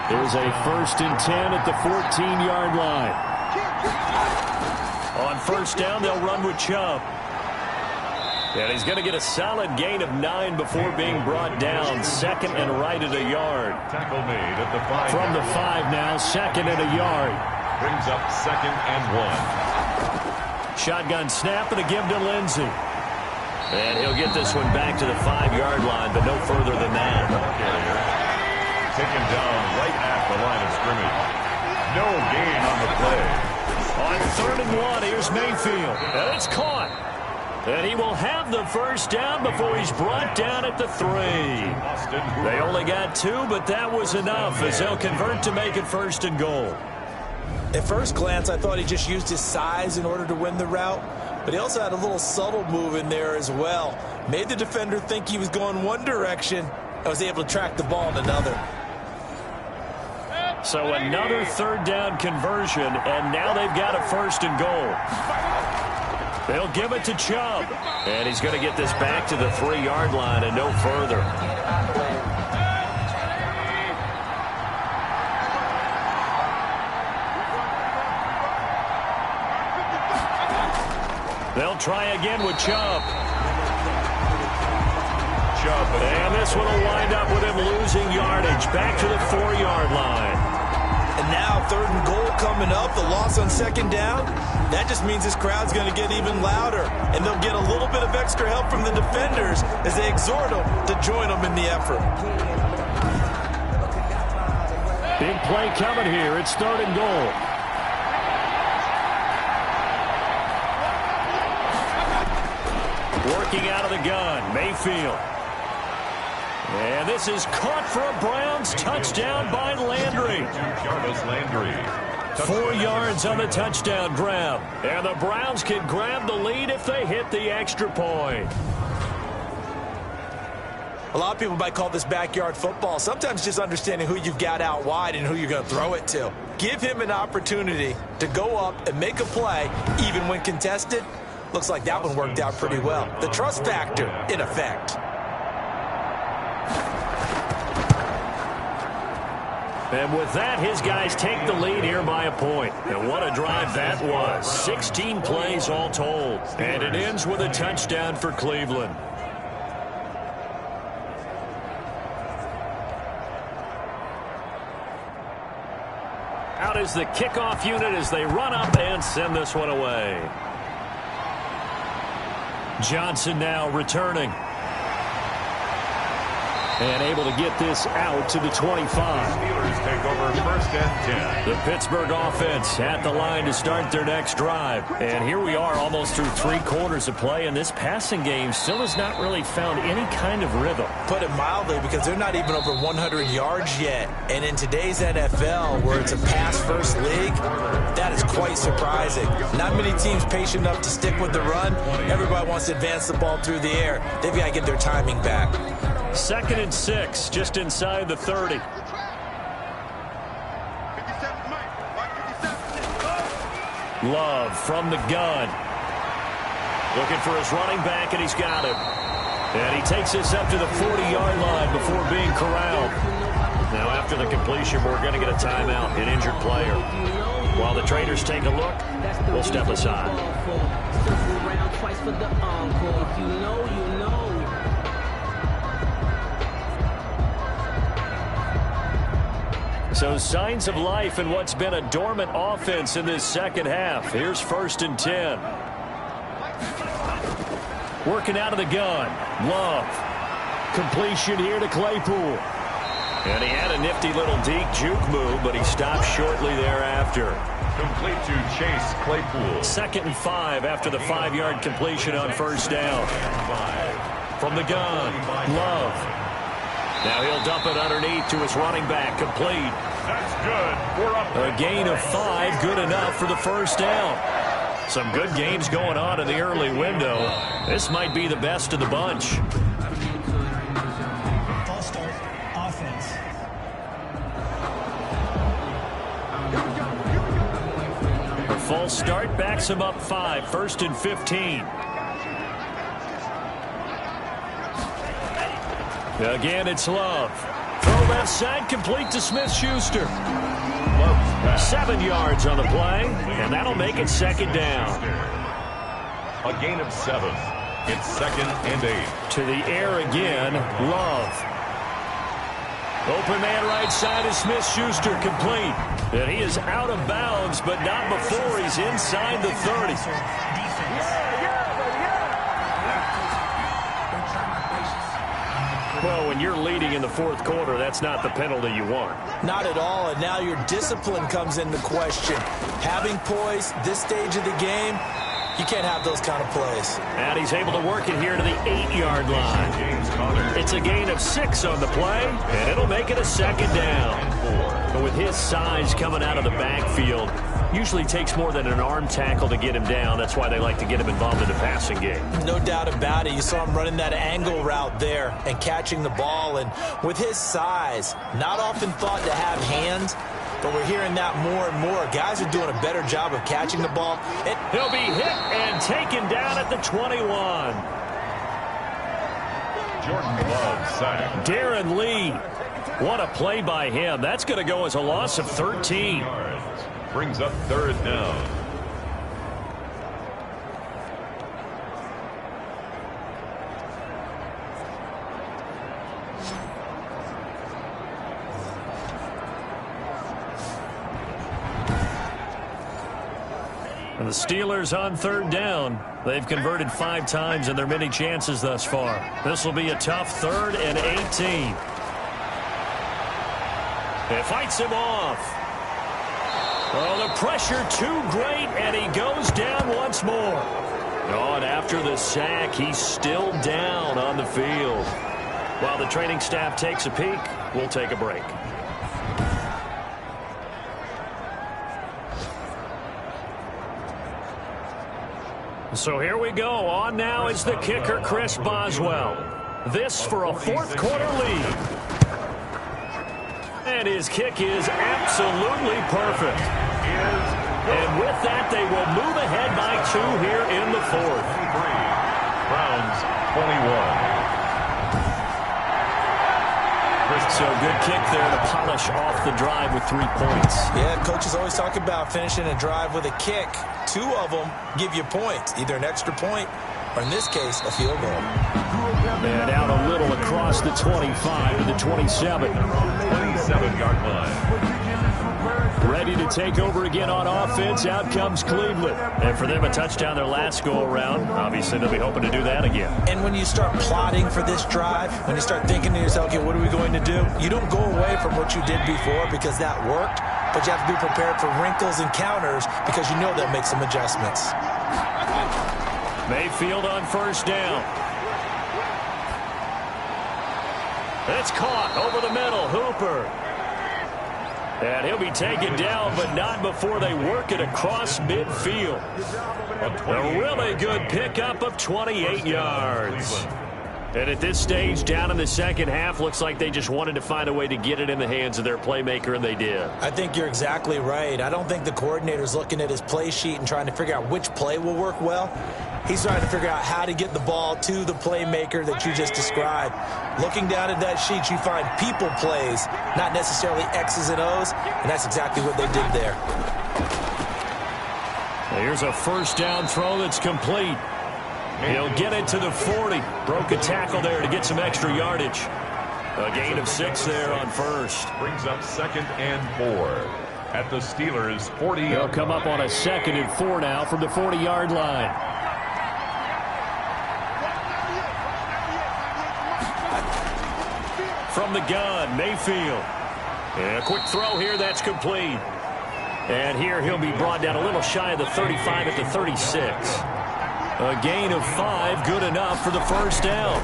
There's a 1st and 10 at the 14-yard line. On first down, they'll run with Chubb. And he's going to get a solid gain of 9 before being brought down. 2nd and right at a yard. Tackle made at the 5. From the 5 now, 2nd and a yard. Brings up 2nd and 1. Shotgun snap and a give to Lindsey. And he'll get this one back to the 5-yard line, but no further than that. Taken down right at the line of scrimmage. No gain on the play. On 3rd and 1, here's Mayfield. And it's caught. And he will have the first down before he's brought down at the 3. They only got 2, but that was enough as they'll convert to make it 1st and goal. At first glance, I thought he just used his size in order to win the route, but he also had a little subtle move in there as well. Made the defender think he was going one direction and was able to track the ball in another. So another 3rd down conversion, and now they've got a 1st and goal. They'll give it to Chubb. And he's going to get this back to the 3-yard line and no further. They'll try again with Chubb. And this one will wind up with him losing yardage. Back to the 4-yard line. And now 3rd and goal coming up. The loss on 2nd down. That just means this crowd's going to get even louder. And they'll get a little bit of extra help from the defenders as they exhort them to join them in the effort. Big play coming here. It's 3rd and goal. Working out of the gun, Mayfield. And this is caught for a Browns touchdown by Landry. Jarvis Landry. 4 yards on the touchdown grab. And the Browns can grab the lead if they hit the extra point. A lot of people might call this backyard football. Sometimes just understanding who you've got out wide and who you're going to throw it to. Give him an opportunity to go up and make a play, even when contested. Looks like that one worked out pretty well. The trust factor in effect. And with that, his guys take the lead here by a point. And what a drive that was. 16 plays all told. And it ends with a touchdown for Cleveland. Out is the kickoff unit as they run up and send this one away. Johnson now returning. And able to get this out to the 25. Steelers take over 1st and 10. The Pittsburgh offense at the line to start their next drive. And here we are almost through 3 quarters of play, and this passing game still has not really found any kind of rhythm. Put it mildly, because they're not even over 100 yards yet. And in today's NFL, where it's a pass-first league, that is quite surprising. Not many teams patient enough to stick with the run. Everybody wants to advance the ball through the air. They've got to get their timing back. 2nd and 6, just inside the 30. Love from the gun. Looking for his running back, and he's got him. And he takes this up to the 40-yard line before being corralled. Now, after the completion, we're going to get a timeout, an injured player. While the traders take a look, we'll step aside. So signs of life in what's been a dormant offense in this second half. Here's 1st and 10. Working out of the gun. Love. Completion here to Claypool. And he had a nifty little deep juke move, but he stopped shortly thereafter. Complete to Chase Claypool. 2nd and 5 after the 5-yard completion on 1st down. From the gun. Love. Now he'll dump it underneath to his running back. Complete. That's good. We're up. A gain of 5, good enough for the 1st down. Some good games going on in the early window. This might be the best of the bunch. False start, offense. A false start backs him up 5, 1st and 15. Again, it's Love. Throw left side, complete to Smith-Schuster. 7 yards on the play, and that'll make it 2nd down. A gain of 7. It's 2nd and 8. To the air again, Love. Open man right side is Smith-Schuster, complete. And he is out of bounds, but not before he's inside the 30. Well, when you're leading in the 4th quarter, that's not the penalty you want. Not at all, and now your discipline comes into question. Having poise this stage of the game, you can't have those kind of plays. And he's able to work it here to the 8-yard line. It's a gain of 6 on the play, and it'll make it a 2nd down. But with his size coming out of the backfield, usually takes more than an arm tackle to get him down. That's why they like to get him involved in the passing game. No doubt about it. You saw him running that angle route there and catching the ball. And with his size, not often thought to have hands, but we're hearing that more and more. Guys are doing a better job of catching the ball. He'll be hit and taken down at the 21. Jordan Love sacked. Darren Lee. What a play by him. That's going to go as a loss of 13. Brings up 3rd down. And the Steelers on 3rd down. They've converted 5 times in their many chances thus far. This will be a tough 3rd and 18. It fights him off. Oh, the pressure too great, and he goes down once more. Oh, and after the sack, he's still down on the field. While the training staff takes a peek, we'll take a break. So here we go. On now is the kicker, Chris Boswell. This for a 4th quarter lead. And his kick is absolutely perfect. And with that, they will move ahead by 2 here in the 4th. Browns 21. So good kick there to polish off the drive with 3 points. Yeah, coaches always talk about finishing a drive with a kick. 2 of them give you points, either an extra point or, in this case, a field goal. And out a little across the 25 to the 27. 27-yard line. Ready to take over again on offense. Out comes Cleveland. And for them, a touchdown their last go-around. Obviously, they'll be hoping to do that again. And when you start plotting for this drive, when you start thinking to yourself, okay, what are we going to do? You don't go away from what you did before because that worked, but you have to be prepared for wrinkles and counters because you know they'll make some adjustments. Mayfield on 1st down. It's caught over the middle. Hooper. And he'll be taken down, but not before they work it across midfield. A really good pickup of 28 yards. And at this stage, down in the second half, looks like they just wanted to find a way to get it in the hands of their playmaker, and they did. I think you're exactly right. I don't think the coordinator's looking at his play sheet and trying to figure out which play will work well. He's trying to figure out how to get the ball to the playmaker that you just described. Looking down at that sheet, you find people plays, not necessarily X's and O's, and that's exactly what they did there. Here's a first down throw that's complete. He'll get it to the 40. Broke a tackle there to get some extra yardage. A gain of 6 there on first. Brings up 2nd and 4 at the Steelers' 40. They'll come up on a 2nd and 4 now from the 40-yard line. From the gun, Mayfield. And a quick throw here, that's complete. And here he'll be brought down a little shy of the 35 at the 36. A gain of 5, good enough for the first down.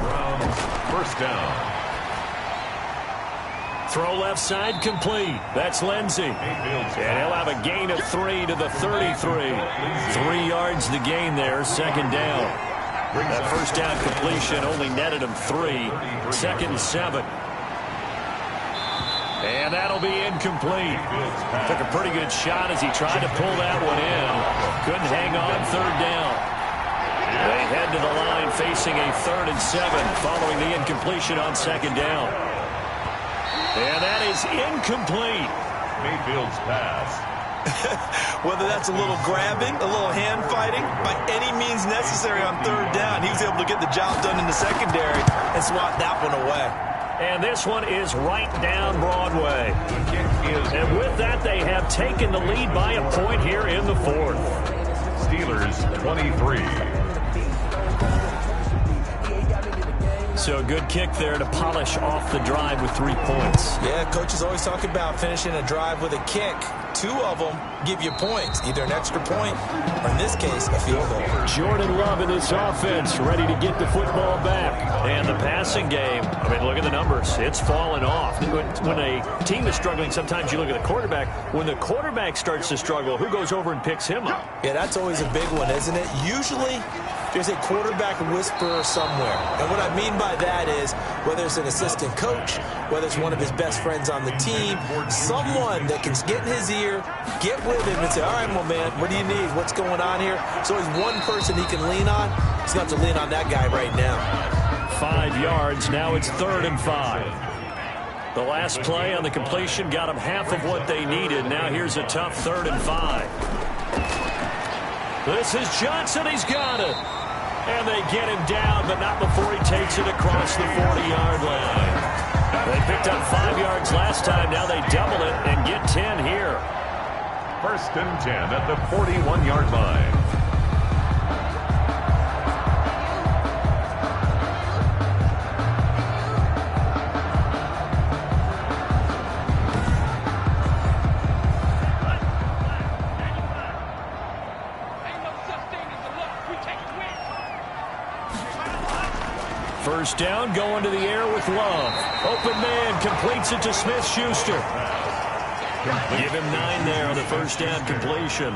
First down. Throw left side complete. That's Lindsey. And he'll have a gain of 3 to the 33. 3 yards the gain there, second down. That first down completion only netted him 3. 2nd and 7. And that'll be incomplete. Took a pretty good shot as he tried to pull that one in. Couldn't hang on, third down. They head to the line facing a 3rd and 7 following the incompletion on second down. And that is incomplete. Mayfield's pass. Whether that's a little grabbing, a little hand fighting, by any means necessary on third down, he was able to get the job done in the secondary and swat that one away. And this one is right down Broadway. And with that, they have taken the lead by a point here in the 4th. Steelers 23. So a good kick there to polish off the drive with 3 points. Yeah, coaches always talk about finishing a drive with a kick. 2 of them give you points, either an extra point or, in this case, a field goal. Jordan Love in this offense, ready to get the football back. And the passing game, I mean, look at the numbers. It's fallen off. When a team is struggling, sometimes you look at the quarterback. When the quarterback starts to struggle, who goes over and picks him up? Yeah, that's always a big one, isn't it? Usually, there's a quarterback whisperer somewhere. And what I mean by that is, whether it's an assistant coach, whether it's one of his best friends on the team, someone that can get in his ear, get with him and say, all right, well, man, what do you need? What's going on here? So he's one person he can lean on. He's going to have to lean on that guy right now. 5 yards. Now it's 3rd and 5. The last play on the completion got them half of what they needed. Now here's a tough 3rd and 5. This is Johnson. He's got it. And they get him down, but not before he takes it across the 40-yard line. They picked up 5 yards last time. Now they double it and get 10 here. 1st and 10 at the 41-yard line. First down, going to the air with Love. Open man, completes it to Smith-Schuster. Give him 9 there on the first down completion.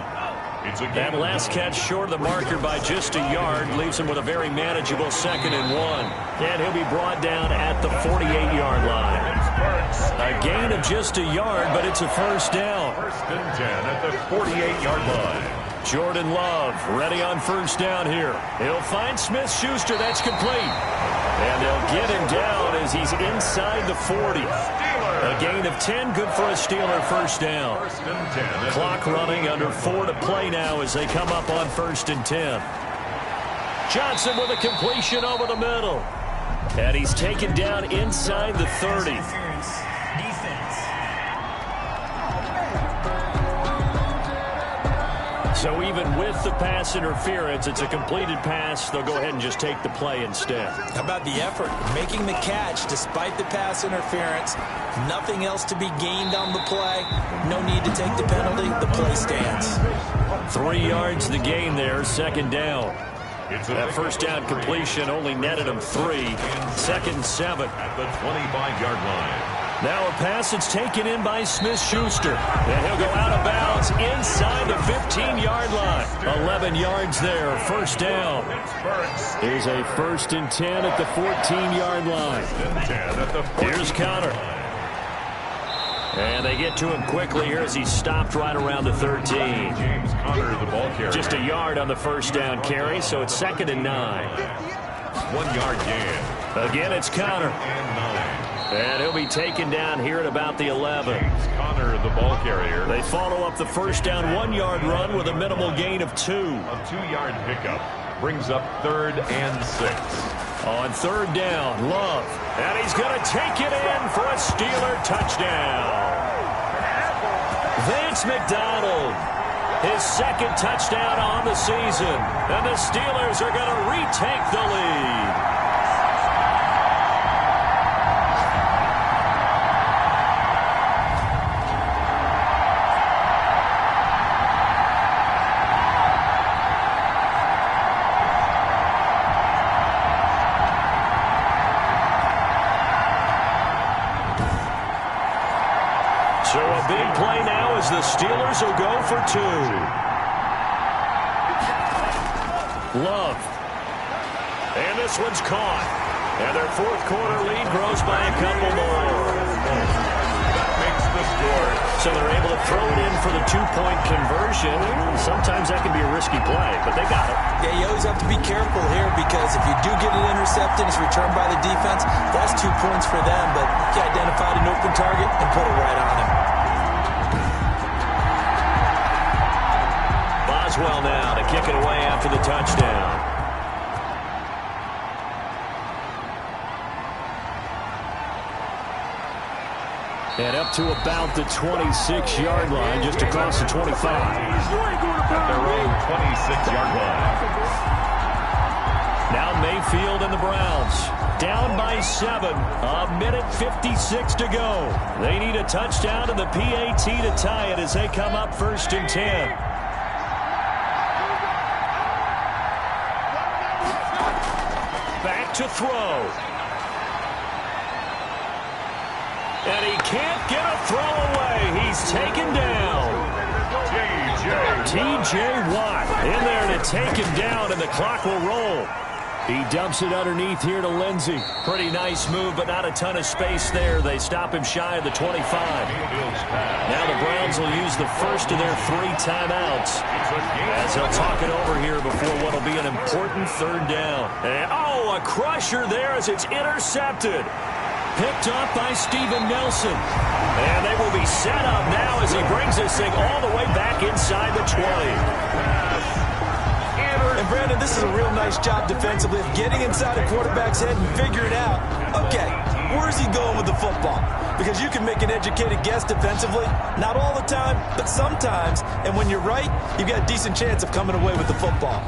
That last catch short of the marker by just a yard leaves him with a very manageable 2nd and 1. And he'll be brought down at the 48-yard line. A gain of just a yard, but it's a first down. 1st and 10 at the 48-yard line. Jordan Love ready on first down here. He'll find Smith-Schuster. That's complete. And they'll get him down as he's inside the 40. A gain of 10, good for a Steeler first down. 1st and 10. Clock running, under 4 to play now as they come up on 1st and 10. Johnson with a completion over the middle. And he's taken down inside the 30. So even with the pass interference, it's a completed pass. They'll go ahead and just take the play instead. How about the effort? Making the catch despite the pass interference. Nothing else to be gained on the play. No need to take the penalty. The play stands. 3 yards the gain there, second down. That first down completion only netted him 3. 2nd and 7. At the 25-yard line. Now a pass that's taken in by Smith-Schuster. And he'll go out of bounds inside the 15-yard line. 11 yards there, first down. Here's a 1st and 10 at the 14-yard line. Here's Connor. And they get to him quickly here as he stopped right around the 13. James Conner, the ball carrier. Just a yard on the first down carry, so it's 2nd and 9. 1 yard gain. Again, it's Conner. And 9. And he'll be taken down here at about the 11. James Conner, the ball carrier. They follow up the first down 1-yard run with a minimal gain of 2. A 2-yard pickup brings up 3rd and 6. On 3rd down, Love. And he's going to take it in for a Steeler touchdown. Vance McDonald, his 2nd touchdown on the season. And the Steelers are going to retake the lead. So a big play now as the Steelers will go for 2. Love. And this one's caught. And their 4th quarter lead grows by a couple more. That makes the score. So they're able to throw it in for the 2-point conversion. Sometimes that can be a risky play, but they got it. Yeah, you always have to be careful here because if you do get it intercepted, it's returned by the defense, that's 2 points for them. But you identified an open target and put it right on him. Boswell now to kick it away after the touchdown. And up to about the 26-yard line, just across the 25. At their own 26-yard line. Now Mayfield and the Browns down by 7. A minute 56 to go. They need a touchdown and the PAT to tie it as they come up 1st and 10. Back to throw. And he can't get a throw away. He's taken down. T.J. Watt in there to take him down, and the clock will roll. He dumps it underneath here to Lindsey. Pretty nice move, but not a ton of space there. They stop him shy of the 25. Now the Browns will use the first of their 3 timeouts as they'll talk it over here before what will be an important 3rd down. And, a crusher there as it's intercepted. Picked up by Steven Nelson. And they will be set up now as he brings this thing all the way back inside the 20. And Brandon, this is a real nice job defensively of getting inside a quarterback's head and figuring out, okay, where's he going with the football? Because you can make an educated guess defensively, not all the time, but sometimes. And when you're right, you've got a decent chance of coming away with the football.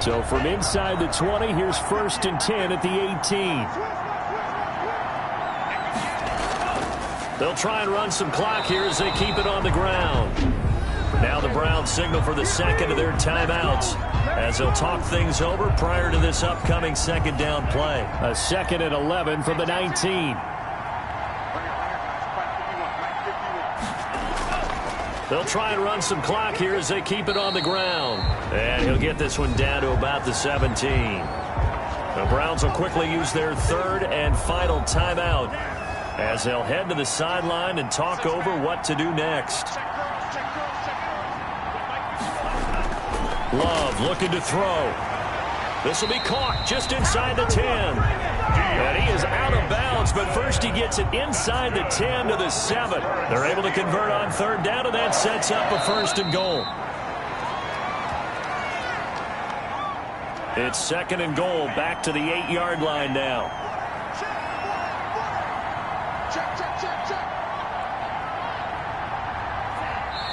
So from inside the 20, here's 1st and 10 at the 18. They'll try and run some clock here as they keep it on the ground. Now the Browns signal for the 2nd of their timeouts as they'll talk things over prior to this upcoming 2nd down play. A 2nd and 11 from the 19. They'll try and run some clock here as they keep it on the ground. And he'll get this one down to about the 17. The Browns will quickly use their 3rd and final timeout as they'll head to the sideline and talk over what to do next. Love looking to throw. This will be caught just inside the 10. And he is out of bounds, but first he gets it inside the 10 to the 7. They're able to convert on 3rd down, and that sets up a 1st and goal. It's 2nd and goal, back to the 8-yard line now.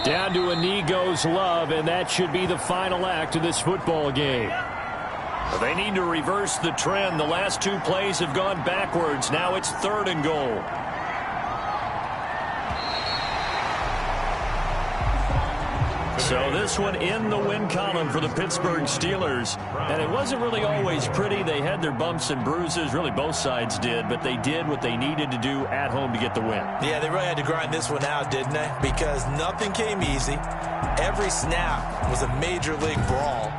Down to a knee goes Love, and that should be the final act of this football game. They need to reverse the trend. The last 2 plays have gone backwards. Now it's 3rd and goal. So this one in the win column for the Pittsburgh Steelers. And it wasn't really always pretty. They had their bumps and bruises. Really, both sides did. But they did what they needed to do at home to get the win. Yeah, they really had to grind this one out, didn't they? Because nothing came easy. Every snap was a major league brawl.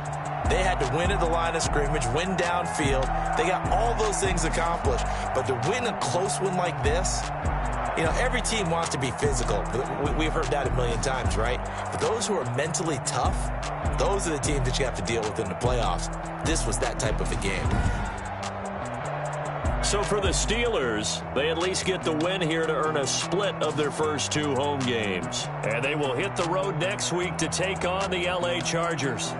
They had to win at the line of scrimmage, win downfield. They got all those things accomplished. But to win a close one like this, you know, every team wants to be physical. We've heard that a million times, right? But those who are mentally tough, those are the teams that you have to deal with in the playoffs. This was that type of a game. So for the Steelers, they at least get the win here to earn a split of their first 2 home games. And they will hit the road next week to take on the LA Chargers.